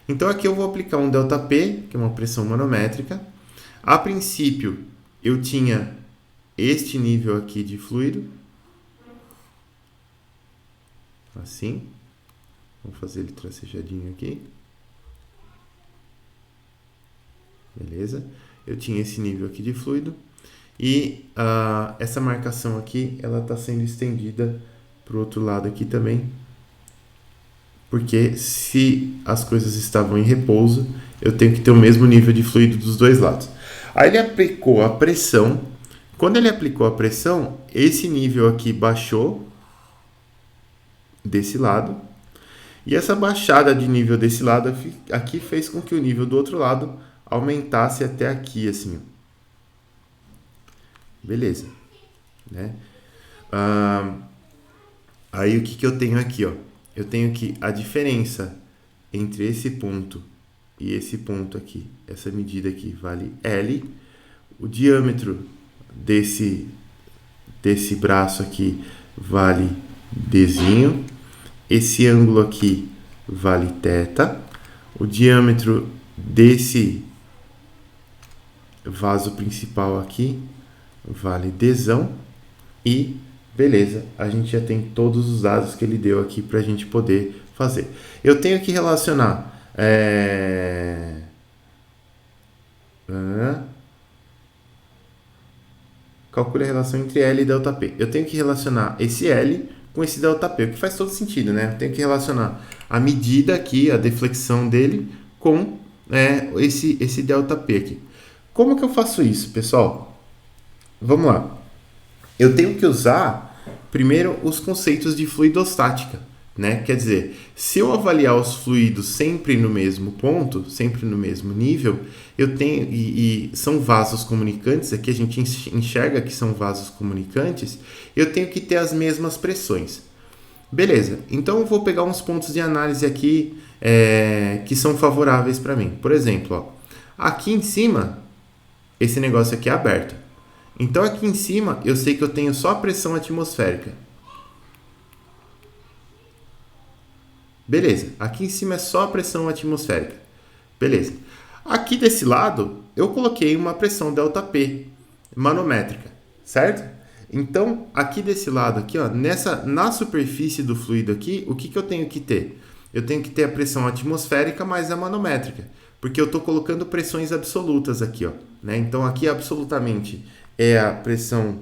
Então aqui eu vou aplicar um ΔP, que é uma pressão manométrica. A princípio, eu tinha este nível aqui de fluido. Assim. Vamos fazer ele tracejadinho aqui. Beleza? Eu tinha esse nível aqui de fluido. E essa marcação aqui, ela está sendo estendida para o outro lado aqui também. Porque se as coisas estavam em repouso, eu tenho que ter o mesmo nível de fluido dos dois lados. Aí ele aplicou a pressão. Quando ele aplicou a pressão, esse nível aqui baixou desse lado. E essa baixada de nível desse lado aqui fez com que o nível do outro lado aumentasse até aqui, assim. Beleza. Né? Aí o que eu tenho aqui, ó? Eu tenho aqui a diferença entre esse ponto e esse ponto aqui, essa medida aqui vale L, o diâmetro desse braço aqui vale Dzinho, esse ângulo aqui vale θ, o diâmetro desse vaso principal aqui vale Dzão e beleza, a gente já tem todos os dados que ele deu aqui para a gente poder fazer. Eu tenho que relacionar calcule a relação entre L e ΔP. Eu tenho que relacionar esse L com esse ΔP, o que faz todo sentido, né? Eu tenho que relacionar a medida aqui, a deflexão dele, com esse ΔP aqui. Como que eu faço isso, pessoal? Vamos lá. Eu tenho que usar primeiro os conceitos de fluidostática, né? Quer dizer, se eu avaliar os fluidos sempre no mesmo ponto, sempre no mesmo nível, eu tenho e são vasos comunicantes, aqui a gente enxerga que são vasos comunicantes, eu tenho que ter as mesmas pressões. Beleza, então eu vou pegar uns pontos de análise aqui que são favoráveis para mim. Por exemplo, ó, aqui em cima, esse negócio aqui é aberto. Então aqui em cima eu sei que eu tenho só a pressão atmosférica. Beleza, aqui em cima é só a pressão atmosférica. Beleza. Aqui desse lado eu coloquei uma pressão ΔP manométrica, certo? Então aqui desse lado aqui, ó, na superfície do fluido aqui, o que eu tenho que ter? Eu tenho que ter a pressão atmosférica mais a manométrica, porque eu estou colocando pressões absolutas aqui, ó, né? Então aqui absolutamente é a pressão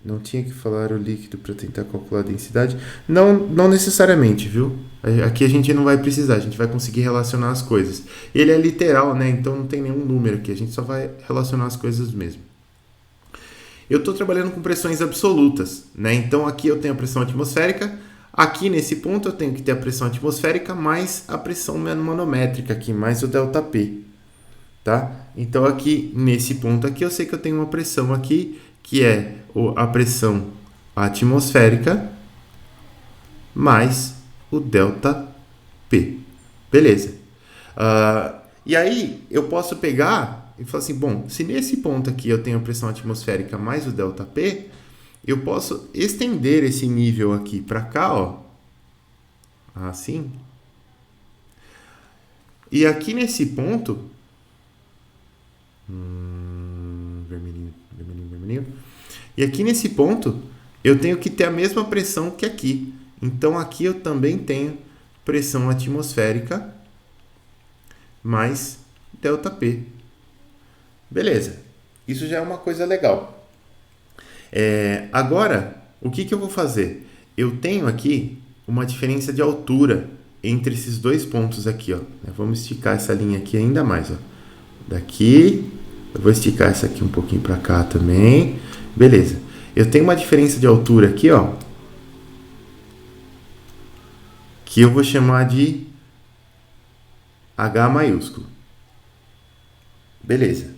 Não tinha que falar o líquido para tentar calcular a densidade? Não necessariamente, viu? Aqui a gente não vai precisar, a gente vai conseguir relacionar as coisas. Ele é literal, né? Então não tem nenhum número aqui, a gente só vai relacionar as coisas mesmo. Eu estou trabalhando com pressões absolutas, né? Então aqui eu tenho a pressão atmosférica, aqui nesse ponto eu tenho que ter a pressão atmosférica mais a pressão manométrica aqui, mais o ΔP, tá? Então aqui nesse ponto aqui eu sei que eu tenho uma pressão aqui que é a pressão atmosférica mais o ΔP. Beleza. E aí eu posso pegar e falar assim, bom, se nesse ponto aqui eu tenho a pressão atmosférica mais o ΔP, eu posso estender esse nível aqui para cá, ó, assim. E aqui nesse ponto, vermelhinho. E aqui nesse ponto, eu tenho que ter a mesma pressão que aqui. Então, aqui eu também tenho pressão atmosférica mais ΔP. Beleza. Isso já é uma coisa legal. Agora, o que eu vou fazer? Eu tenho aqui uma diferença de altura entre esses dois pontos aqui, ó. Vamos esticar essa linha aqui ainda mais, ó. Daqui... Eu vou esticar essa aqui um pouquinho para cá também. Beleza. Eu tenho uma diferença de altura aqui, ó, que eu vou chamar de H maiúsculo. Beleza.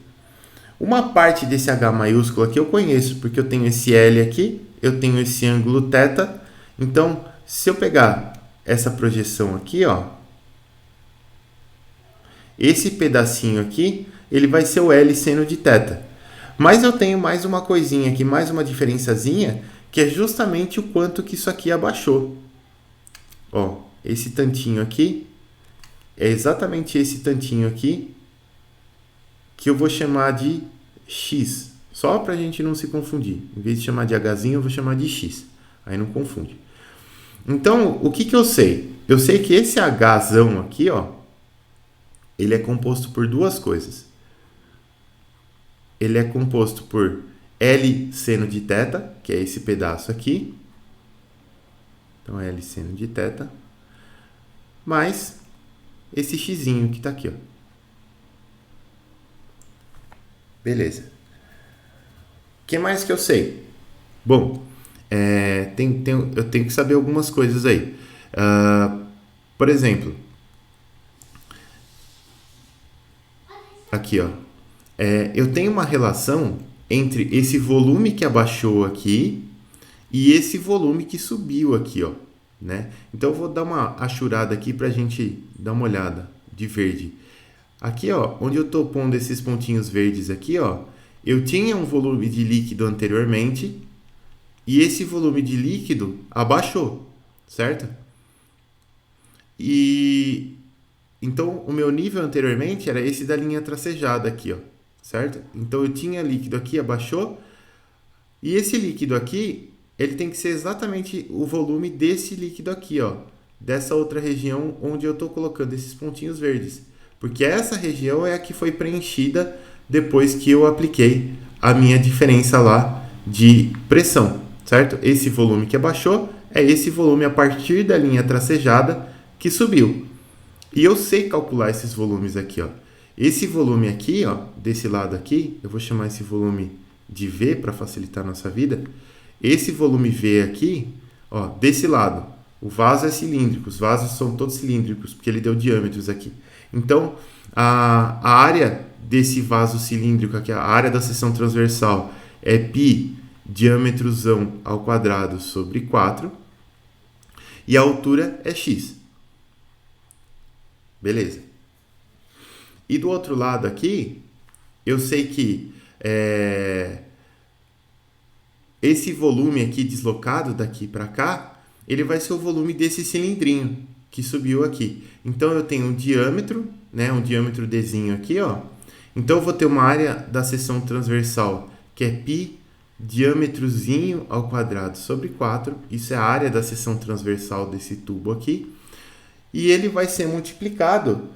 Uma parte desse H maiúsculo aqui eu conheço, porque eu tenho esse L aqui, eu tenho esse ângulo θ. Então, se eu pegar essa projeção aqui, ó, esse pedacinho aqui, ele vai ser o L seno de θ. Mas eu tenho mais uma coisinha aqui, mais uma diferençazinha, que é justamente o quanto que isso aqui abaixou. Ó, esse tantinho aqui, é exatamente esse tantinho aqui, que eu vou chamar de X. Só para a gente não se confundir. Em vez de chamar de Hzinho, eu vou chamar de X. Aí não confunde. Então, o que eu sei? Eu sei que esse Hzão aqui, ó, ele é composto por duas coisas. Ele é composto por L seno de θ, que é esse pedaço aqui. Então, L seno de θ, mais esse xzinho que está aqui, ó. Beleza. O que mais que eu sei? Bom, eu tenho que saber algumas coisas aí. Por exemplo, aqui, ó. Eu tenho uma relação entre esse volume que abaixou aqui e esse volume que subiu aqui, ó, né? Então eu vou dar uma achurada aqui para a gente dar uma olhada de verde. Aqui, ó, onde eu estou pondo esses pontinhos verdes aqui, ó, eu tinha um volume de líquido anteriormente e esse volume de líquido abaixou, certo? E então o meu nível anteriormente era esse da linha tracejada aqui, ó, certo? Então eu tinha líquido aqui, abaixou, e esse líquido aqui, ele tem que ser exatamente o volume desse líquido aqui, ó, dessa outra região onde eu estou colocando esses pontinhos verdes, porque essa região é a que foi preenchida depois que eu apliquei a minha diferença lá de pressão, certo? Esse volume que abaixou é esse volume a partir da linha tracejada que subiu. E eu sei calcular esses volumes aqui, ó. Esse volume aqui, ó, desse lado aqui, eu vou chamar esse volume de V para facilitar a nossa vida. Esse volume V aqui, ó, desse lado, o vaso é cilíndrico, os vasos são todos cilíndricos, porque ele deu diâmetros aqui. Então, a área desse vaso cilíndrico aqui, a área da seção transversal é π diâmetrozão ao quadrado sobre 4, e a altura é x. Beleza. E do outro lado aqui, eu sei que esse volume aqui deslocado daqui para cá, ele vai ser o volume desse cilindrinho que subiu aqui. Então eu tenho um diâmetro, né, um diâmetro Dzinho aqui, ó. Então eu vou ter uma área da seção transversal que é π diâmetrozinho ao quadrado sobre 4. Isso é a área da seção transversal desse tubo aqui. E ele vai ser multiplicado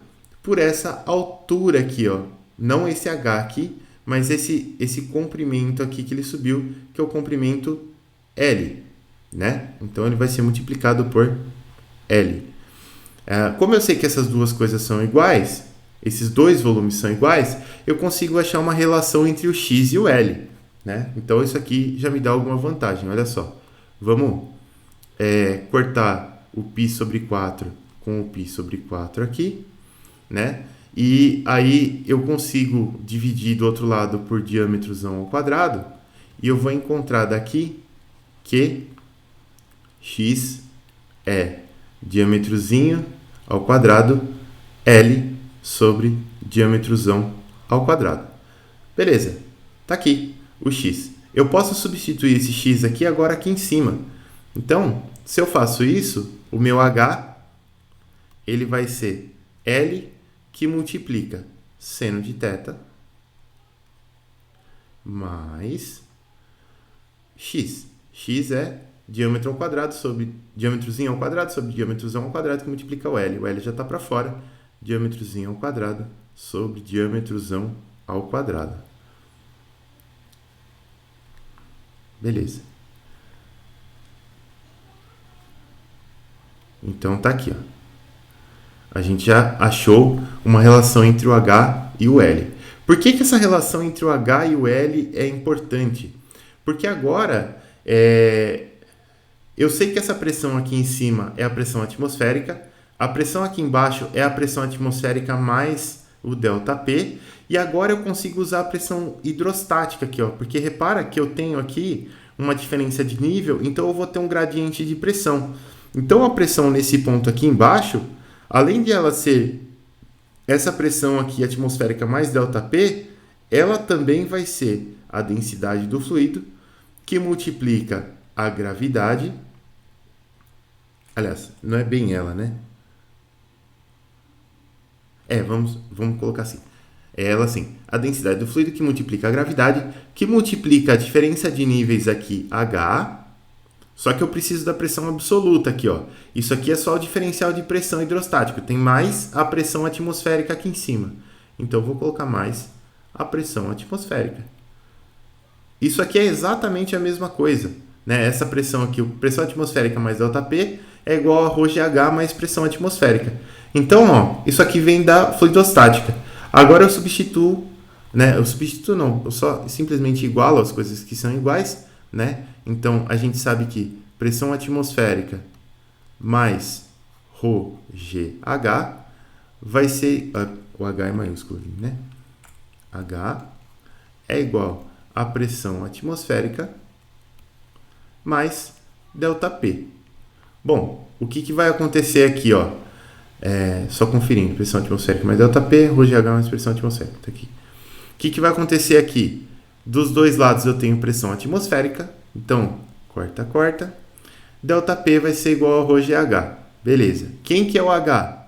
por essa altura aqui, ó. Não esse H aqui, mas esse comprimento aqui que ele subiu, que é o comprimento L, né? Então ele vai ser multiplicado por L. Como eu sei que essas duas coisas são iguais, esses dois volumes são iguais, eu consigo achar uma relação entre o X e o L, né? Então isso aqui já me dá alguma vantagem, olha só. Vamos cortar o π sobre 4 com o π sobre 4 aqui, né? E aí eu consigo dividir do outro lado por diâmetrozão ao quadrado, e eu vou encontrar daqui que x é diâmetrozinho ao quadrado L sobre diâmetrozão ao quadrado. Beleza, tá aqui o x. Eu posso substituir esse x aqui agora aqui em cima. Então, se eu faço isso, o meu h ele vai ser L que multiplica seno de θ mais x. X é diâmetro ao quadrado sobre diâmetrozinho ao quadrado sobre diâmetrozão ao quadrado que multiplica o L. O L já está para fora. Diâmetrozinho ao quadrado sobre diâmetrozão ao quadrado. Beleza. Então tá aqui, ó. A gente já achou uma relação entre o H e o L. Por que essa relação entre o H e o L é importante? Porque agora eu sei que essa pressão aqui em cima é a pressão atmosférica, a pressão aqui embaixo é a pressão atmosférica mais o ΔP, e agora eu consigo usar a pressão hidrostática aqui, ó, porque repara que eu tenho aqui uma diferença de nível, então eu vou ter um gradiente de pressão. Então a pressão nesse ponto aqui embaixo, além de ela ser essa pressão aqui atmosférica mais ΔP, ela também vai ser a densidade do fluido, que multiplica a gravidade. Aliás, não é bem ela, né? Vamos colocar assim. É ela assim, a densidade do fluido que multiplica a gravidade, que multiplica a diferença de níveis aqui, H, só que eu preciso da pressão absoluta aqui, ó. Isso aqui é só o diferencial de pressão hidrostático. Tem mais a pressão atmosférica aqui em cima. Então, eu vou colocar mais a pressão atmosférica. Isso aqui é exatamente a mesma coisa, né? Essa pressão aqui, pressão atmosférica mais ΔP, é igual a ρGH mais pressão atmosférica. Então, ó, isso aqui vem da fluidostática. Agora eu substituo, né? Eu só simplesmente igualo as coisas que são iguais, né? Então, a gente sabe que pressão atmosférica mais ρGH vai ser... o H é maiúsculo, né? H é igual a pressão atmosférica mais ΔP. Bom, o que vai acontecer aqui, ó? Só conferindo, pressão atmosférica mais ΔP, ρGH mais pressão atmosférica. Tá aqui. O que vai acontecer aqui? Dos dois lados eu tenho pressão atmosférica, então corta. ΔP vai ser igual a ρGH. Beleza. Quem que é o H?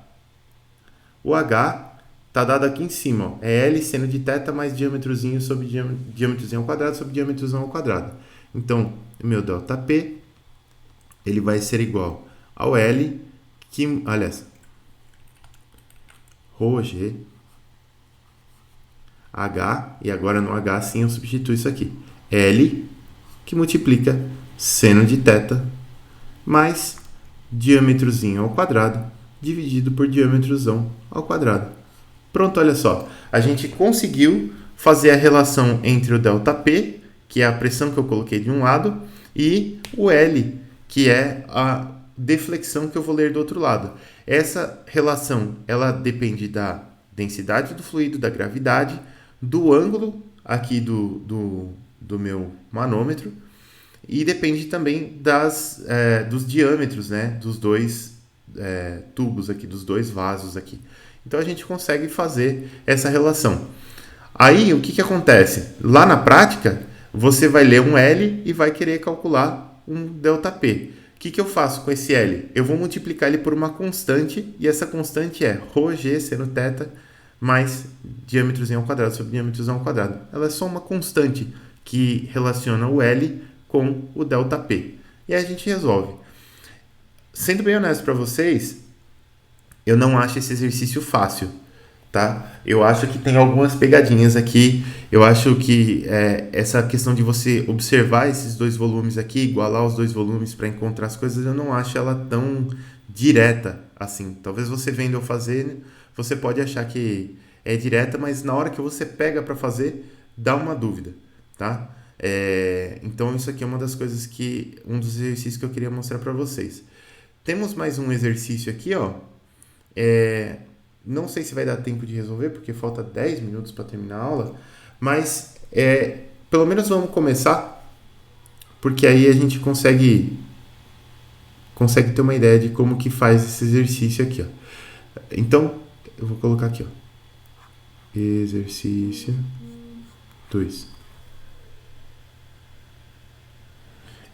O H está dado aqui em cima, ó. É L seno de θ mais diâmetrozinho sobre diâmetrozinho ao quadrado sobre diâmetrozão ao quadrado. Então, meu ΔP, ele vai ser igual ao L, que, aliás, ρG, H, e agora no H sim eu substituo isso aqui. L, que multiplica seno de θ mais diâmetrozinho ao quadrado dividido por diâmetrozão ao quadrado. Pronto, olha só. A gente conseguiu fazer a relação entre o ΔP, que é a pressão que eu coloquei de um lado, e o L, que é a deflexão que eu vou ler do outro lado. Essa relação, ela depende da densidade do fluido, da gravidade, do ângulo aqui do meu manômetro, e depende também dos diâmetros, né, dos dois tubos aqui, dos dois vasos aqui. Então a gente consegue fazer essa relação. Aí o que acontece? Lá na prática, você vai ler um L e vai querer calcular um ΔP. O que eu faço com esse L? Eu vou multiplicar ele por uma constante, e essa constante é ρg seno θ mais diâmetrozinho ao quadrado sobre diâmetrozão ao quadrado. Ela é só uma constante que relaciona o L com o ΔP. E aí a gente resolve. Sendo bem honesto para vocês, eu não acho esse exercício fácil, tá? Eu acho que tem algumas pegadinhas aqui. Eu acho que essa questão de você observar esses dois volumes aqui, igualar os dois volumes para encontrar as coisas, eu não acho ela tão direta assim. Talvez você vendo eu fazer, você pode achar que é direta, mas na hora que você pega para fazer, dá uma dúvida, tá? Então isso aqui é uma das coisas um dos exercícios que eu queria mostrar para vocês. Temos mais um exercício aqui, ó. Não sei se vai dar tempo de resolver, porque falta 10 minutos para terminar a aula, mas pelo menos vamos começar, porque aí a gente consegue ter uma ideia de como que faz esse exercício aqui, ó. Então, eu vou colocar aqui, ó. Exercício 2.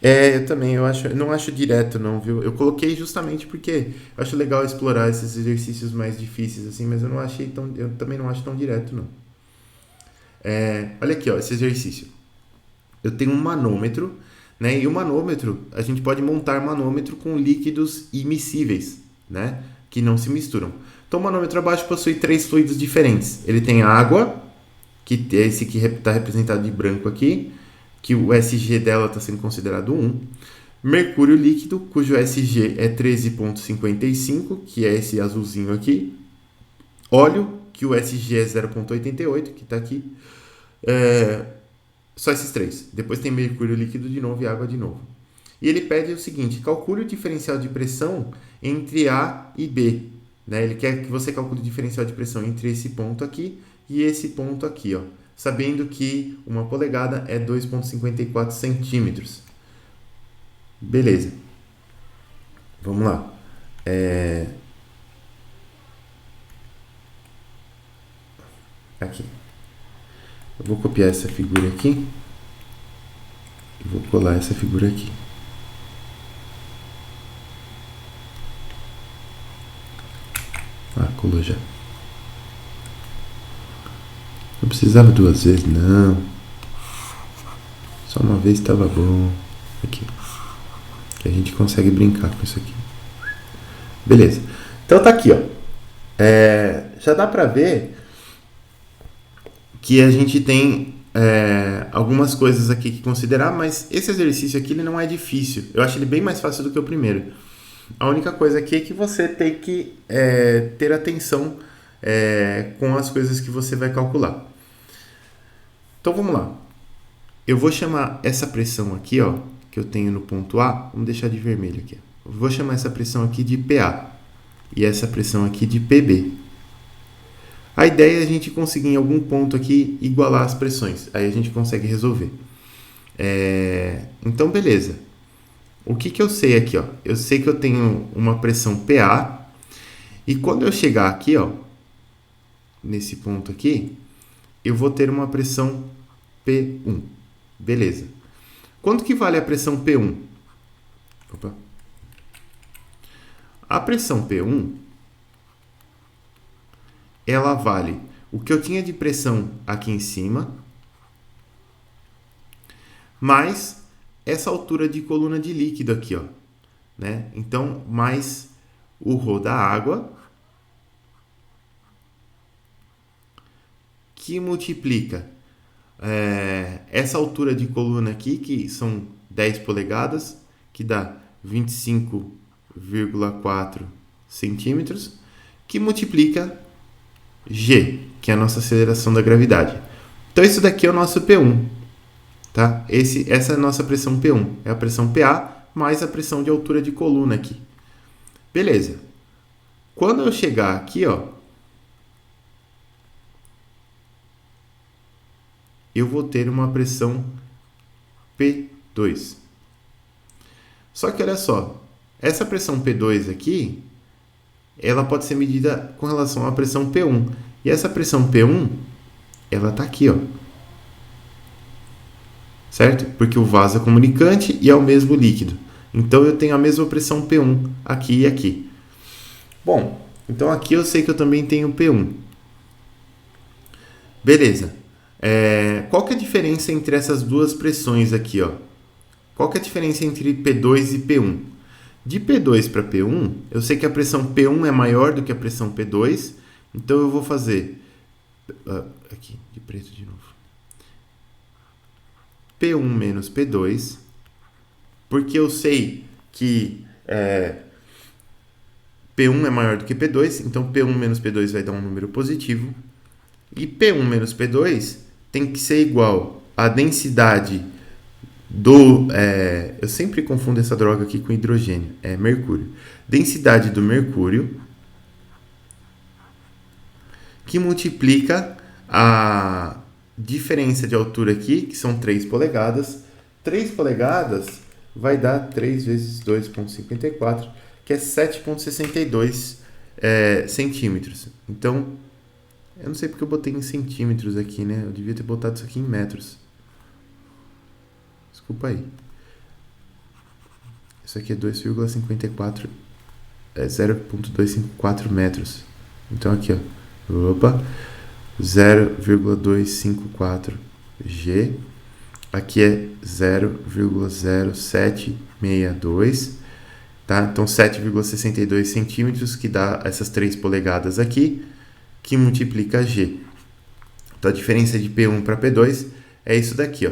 Eu também, não acho direto não, viu? Eu coloquei justamente porque eu acho legal explorar esses exercícios mais difíceis, assim, mas eu também não acho tão direto, não. Olha aqui, ó, esse exercício. Eu tenho um manômetro, né? E o manômetro, a gente pode montar manômetro com líquidos immiscíveis, né? Que não se misturam. Então, o manômetro abaixo possui 3 fluidos diferentes. Ele tem água, que é esse que está representado de branco aqui, que o SG dela está sendo considerado 1. Mercúrio líquido, cujo SG é 13,55, que é esse azulzinho aqui. Óleo, que o SG é 0,88, que está aqui. Só esses 3. Depois tem mercúrio líquido de novo e água de novo. E ele pede o seguinte: calcule o diferencial de pressão entre A e B. Né? Ele quer que você calcule o diferencial de pressão entre esse ponto aqui e esse ponto aqui, ó. Sabendo que uma polegada é 2,54 centímetros. Beleza. Vamos lá. Aqui. Eu vou copiar essa figura aqui e vou colar essa figura aqui. Colou já. Não precisava 2 vezes, não. Só uma vez estava bom. Aqui. Que a gente consegue brincar com isso aqui. Beleza. Então tá aqui, ó. Já dá pra ver que a gente tem algumas coisas aqui que considerar, mas esse exercício aqui ele não é difícil. Eu acho ele bem mais fácil do que o primeiro. A única coisa aqui é que você tem que ter atenção com as coisas que você vai calcular. Então vamos lá. Eu vou chamar essa pressão aqui, ó, que eu tenho no ponto A, vamos deixar de vermelho aqui. Eu vou chamar essa pressão aqui de PA e essa pressão aqui de PB. A ideia é a gente conseguir em algum ponto aqui igualar as pressões. Aí a gente consegue resolver. Então, beleza. O que que eu sei aqui, ó? Eu sei que eu tenho uma pressão PA e quando eu chegar aqui, ó, nesse ponto aqui, eu vou ter uma pressão P1. Beleza. Quanto que vale a pressão P1? Opa. A pressão P1, ela vale o que eu tinha de pressão aqui em cima, mais essa altura de coluna de líquido aqui, ó, né? Então, mais o ρ da água, que multiplica essa altura de coluna aqui, que são 10 polegadas, que dá 25,4 centímetros, que multiplica G, que é a nossa aceleração da gravidade. Então, isso daqui é o nosso P1. Tá? Essa é a nossa pressão P1. É a pressão PA mais a pressão de altura de coluna aqui. Beleza. Quando eu chegar aqui, ó, eu vou ter uma pressão P2. Só que olha só, essa pressão P2 aqui, ela pode ser medida com relação à pressão P1. E essa pressão P1, ela tá aqui, ó. Certo? Porque o vaso é comunicante e é o mesmo líquido. Então eu tenho a mesma pressão P1 aqui e aqui. Bom, então aqui eu sei que eu também tenho P1. Beleza. Qual que é a diferença entre essas duas pressões aqui, ó? Qual que é a diferença entre P2 e P1? De P2 para P1, eu sei que a pressão P1 é maior do que a pressão P2, então eu vou fazer aqui, de preto de novo. P1 menos P2, porque eu sei que P1 é maior do que P2, então P1 menos P2 vai dar um número positivo. E P1 menos P2 tem que ser igual à densidade do... eu sempre confundo essa droga aqui com hidrogênio, é mercúrio. Densidade do mercúrio, que multiplica a diferença de altura aqui, que são 3 polegadas. 3 polegadas vai dar 3 vezes 2,54, que é 7,62 centímetros. Então, eu não sei porque eu botei em centímetros aqui, né? Eu devia ter botado isso aqui em metros. Desculpa aí. Isso aqui é 2,54, 0,254 metros. Então aqui, ó. Opa. 0,254 G. Aqui é 0,0762, tá? Então 7,62 centímetros, que dá essas 3 polegadas aqui, que multiplica G. Então a diferença de P1 para P2 é isso daqui, ó.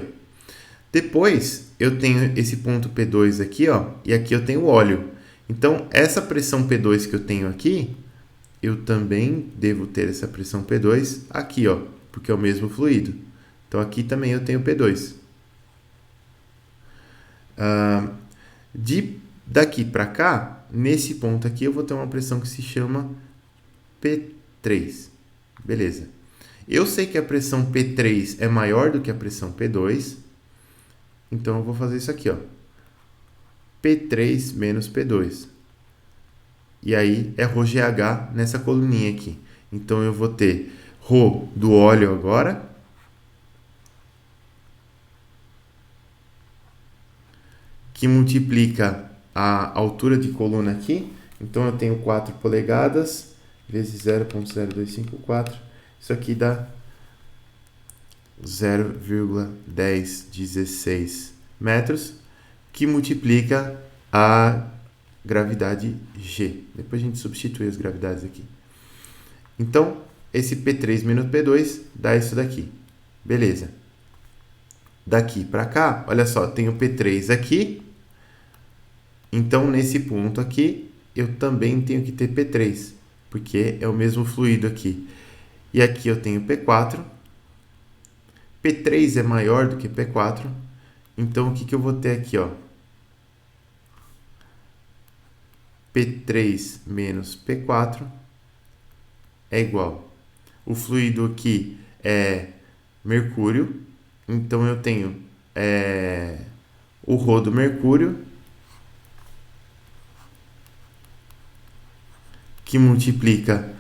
Depois eu tenho esse ponto P2 aqui, ó, e aqui eu tenho o óleo. Então essa pressão P2 que eu tenho aqui, eu também devo ter essa pressão P2 aqui, ó, porque é o mesmo fluido. Então aqui também eu tenho P2. Daqui para cá, nesse ponto aqui, eu vou ter uma pressão que se chama P3. Beleza. Eu sei que a pressão P3 é maior do que a pressão P2, então eu vou fazer isso aqui, ó. P3 menos P2. E aí é ρGH nessa coluninha aqui. Então eu vou ter ρ do óleo agora, que multiplica a altura de coluna aqui. Então eu tenho 4 polegadas vezes 0,0254. Isso aqui dá 0,1016 metros, que multiplica a gravidade G. Depois a gente substitui as gravidades aqui. Então, esse P3 menos P2 dá isso daqui. Beleza. Daqui para cá, olha só, tem o P3 aqui. Então, nesse ponto aqui, eu também tenho que ter P3, porque é o mesmo fluido aqui. E aqui eu tenho P4. P3 é maior do que P4. Então, o que eu vou ter aqui, ó? P3 menos P4 é igual. O fluido aqui é mercúrio. Então, eu tenho o ρ do mercúrio que multiplica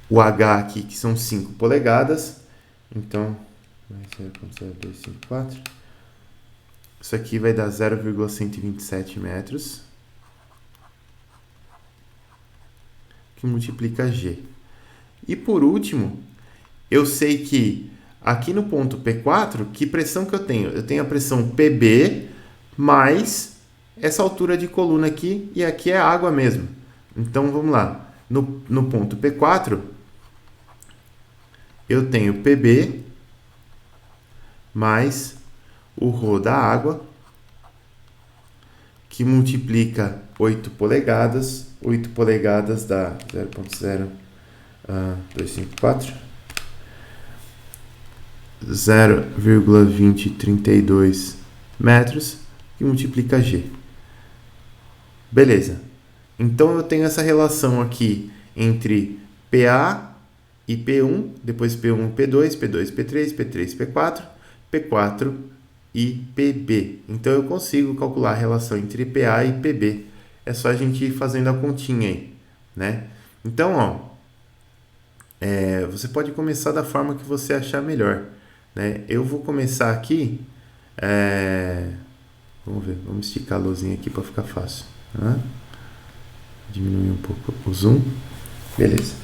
o H aqui, que são 5 polegadas. Então, 0,0254. Isso aqui vai dar 0,127 metros, que multiplica G. E por último, eu sei que aqui no ponto P4, que pressão que eu tenho? Eu tenho a pressão PB mais essa altura de coluna aqui, e aqui é água mesmo. Então, vamos lá. No ponto P4, eu tenho PB mais o ρ da água, que multiplica 8 polegadas. 8 polegadas dá 0,0254. 0,2032 metros, que multiplica G. Beleza. Então, eu tenho essa relação aqui entre PA e P1, depois P1, P2, P2, P3, P3, P4, P4 e PB. Então, eu consigo calcular a relação entre PA e PB. É só a gente ir fazendo a continha aí, né? Então, ó, você pode começar da forma que você achar melhor, né? Eu vou começar aqui, vamos ver, vamos esticar a luzinha aqui para ficar fácil, né? Diminuir um pouco o zoom, beleza.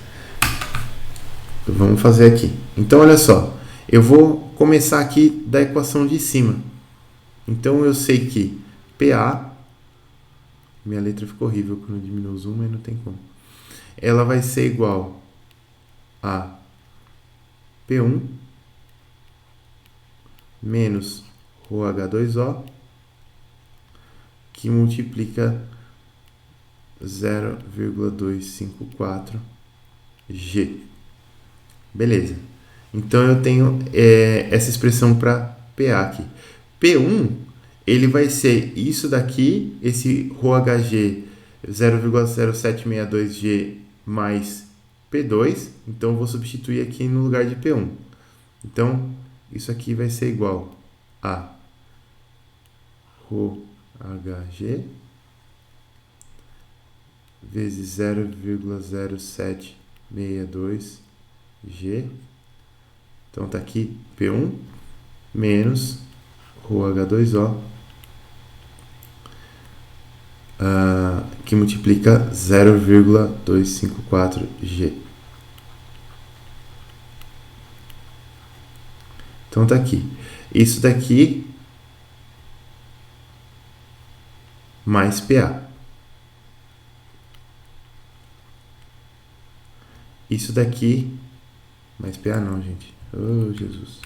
Vamos fazer aqui. Então, olha só, eu vou começar aqui da equação de cima. Então, eu sei que PA, minha letra ficou horrível quando eu diminuo o zoom, mas não tem como. Ela vai ser igual a P1 menos ρH2O, que multiplica 0,254 G. Beleza. Então, eu tenho essa expressão para PA aqui. P1, ele vai ser isso daqui, esse ρHG 0,0762G mais P2. Então, eu vou substituir aqui no lugar de P1. Então, isso aqui vai ser igual a ρHG vezes 0,0762G. Então, tá aqui P1 menos ρH2O, que multiplica 0,254G. Então, tá aqui. Isso daqui mais PA. Isso daqui mais PA não, gente. Oh, Jesus.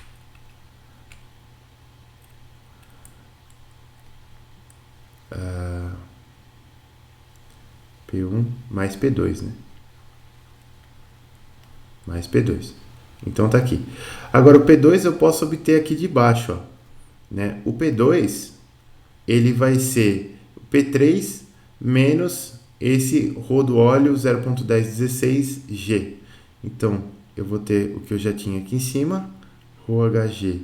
P1 mais P2, né? Mais P2. Então, tá aqui. Agora, o P2 eu posso obter aqui de baixo, ó, né? O P2, ele vai ser o P3 menos esse ρ do óleo 0,1016G. Então, eu vou ter o que eu já tinha aqui em cima, ρHG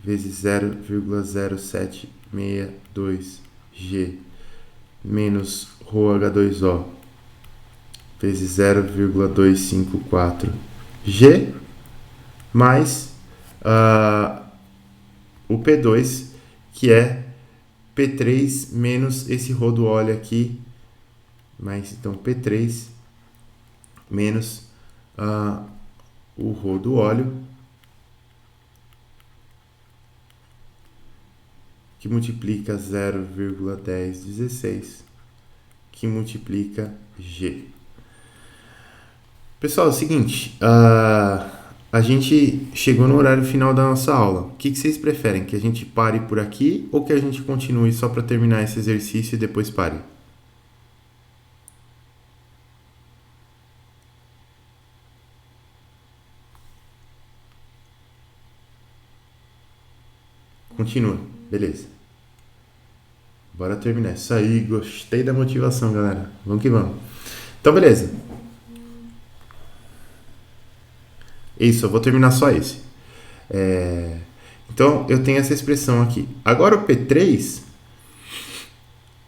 vezes 0,0762G menos ρH2O vezes 0,254G mais o P2, que é P3 menos esse ρ do óleo aqui, mais então P3 menos o ρ do óleo, que multiplica 0,1016, que multiplica G. Pessoal, é o seguinte, a gente chegou no horário final da nossa aula. O que vocês preferem? Que a gente pare por aqui ou que a gente continue só para terminar esse exercício e depois pare? Continua, beleza. Bora terminar. Isso aí, gostei da motivação, galera. Vamos que vamos. Então, beleza. Isso, eu vou terminar só esse. Então, eu tenho essa expressão aqui. Agora, o P3,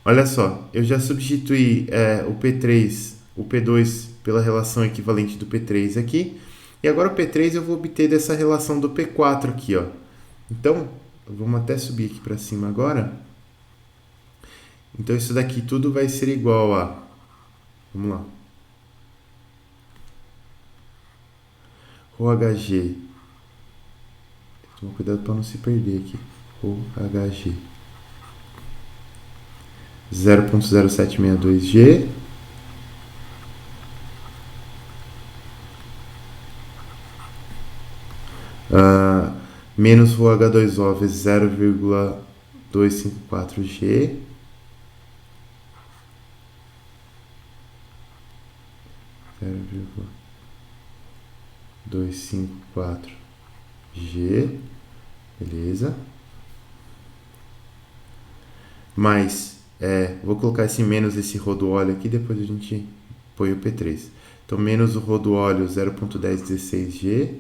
olha só, eu já substituí o P3 o P2 pela relação equivalente do P3 aqui. E agora o P3 eu vou obter dessa relação do P4 aqui, ó. Então, vamos até subir aqui para cima agora. Então, isso daqui tudo vai ser igual a... Vamos lá. ρHg. Toma cuidado para não se perder aqui. ρHg. 0.0762G menos ρH2O vezes 0,254G beleza, mais vou colocar esse menos esse rho do óleo aqui, depois a gente põe o P3. Então, menos o rho do óleo 0.1016G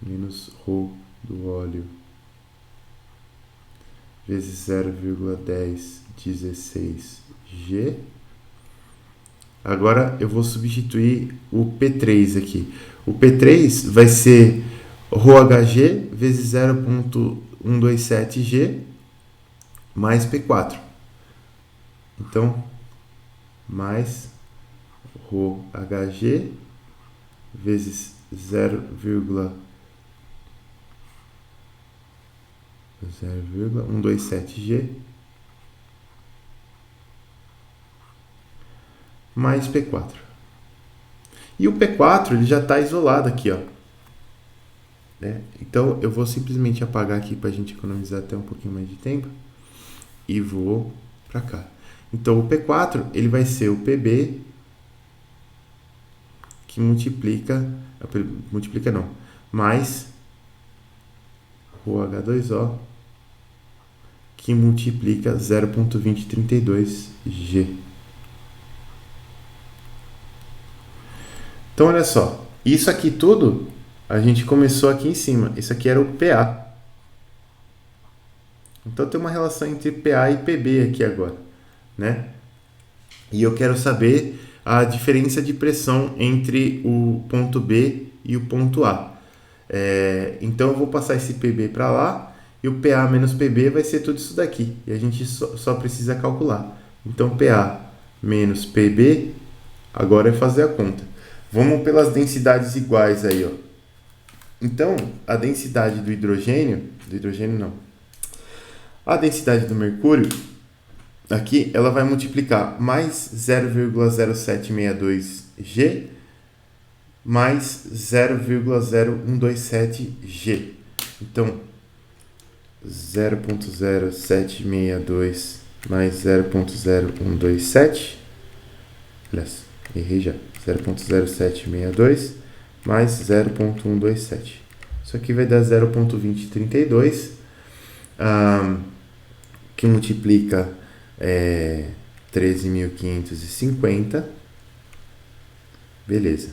menos rho do óleo vezes 0,1016G. Agora eu vou substituir o P3 aqui. O P3 vai ser ρHg vezes 0.127G mais P4. Então, mais ρHg vezes 0,127G mais P4. E o P4 ele já está isolado aqui, ó. Então eu vou simplesmente apagar aqui para a gente economizar até um pouquinho mais de tempo e vou para cá. Então o P4 ele vai ser o PB que multiplica não, mais o H2O que multiplica 0.2032G. Então olha só, isso aqui tudo a gente começou aqui em cima. Isso aqui era o PA. Então tem uma relação entre PA e PB aqui agora, né? E eu quero saber a diferença de pressão entre o ponto B e o ponto A. Então eu vou passar esse PB para lá e o PA menos PB vai ser tudo isso daqui. E a gente só precisa calcular. Então PA menos PB agora é fazer a conta. Vamos pelas densidades iguais aí, ó. Então, a densidade do hidrogênio não. A densidade do mercúrio, aqui, ela vai multiplicar mais 0,0762G mais 0,0127G. Então, 0,0762 mais 0,0127. Aliás, errei já. 0,0762 mais 0,127. Isso aqui vai dar 0,2032, que multiplica 13.550. Beleza.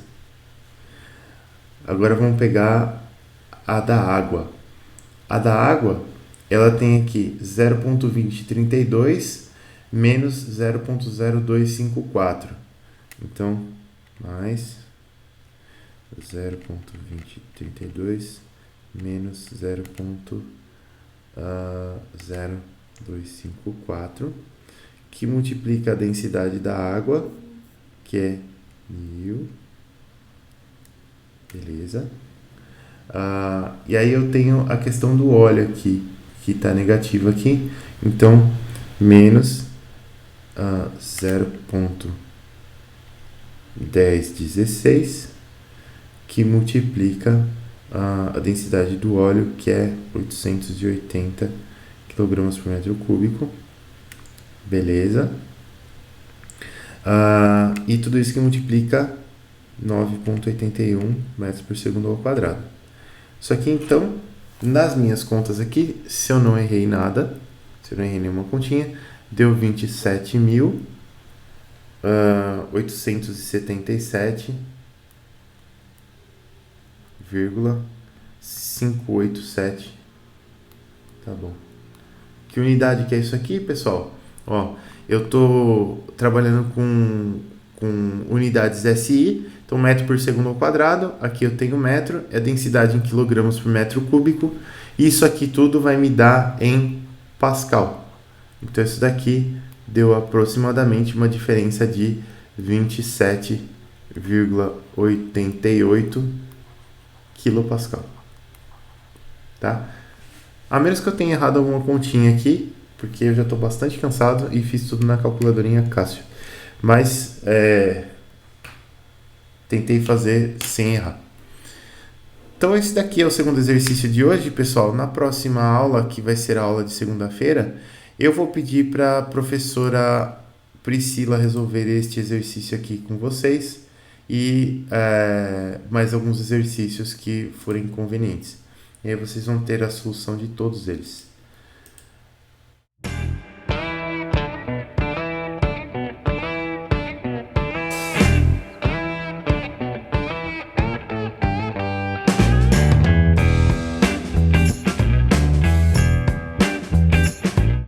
Agora vamos pegar a da água. A da água, ela tem aqui 0,2032 menos 0,0254. Então, mais 0,2032 menos 0,0254, que multiplica a densidade da água, que é 1000. Beleza. E aí eu tenho a questão do óleo aqui, que está negativa aqui. Então, menos 0,1016, que multiplica a densidade do óleo, que é 880 kg por metro cúbico. Beleza. E tudo isso que multiplica 9,81 metros por segundo ao quadrado. Isso aqui, então, nas minhas contas aqui, se eu não errei nada, se eu não errei nenhuma continha, deu 27.877,587. Tá bom. Que unidade que é isso aqui, pessoal? Ó, eu tô trabalhando com com unidades SI, então metro por segundo ao quadrado, aqui eu tenho metro, é densidade em quilogramas por metro cúbico, isso aqui tudo vai me dar em Pascal. Então isso daqui deu aproximadamente uma diferença de 27,88 quilopascal, tá? A menos que eu tenha errado alguma continha aqui, porque eu já estou bastante cansado e fiz tudo na calculadorinha Cássio. Mas tentei fazer sem errar. Então esse daqui é o segundo exercício de hoje, pessoal. Na próxima aula, que vai ser a aula de segunda-feira, eu vou pedir para a professora Priscila resolver este exercício aqui com vocês e mais alguns exercícios que forem convenientes. E aí vocês vão ter a solução de todos eles.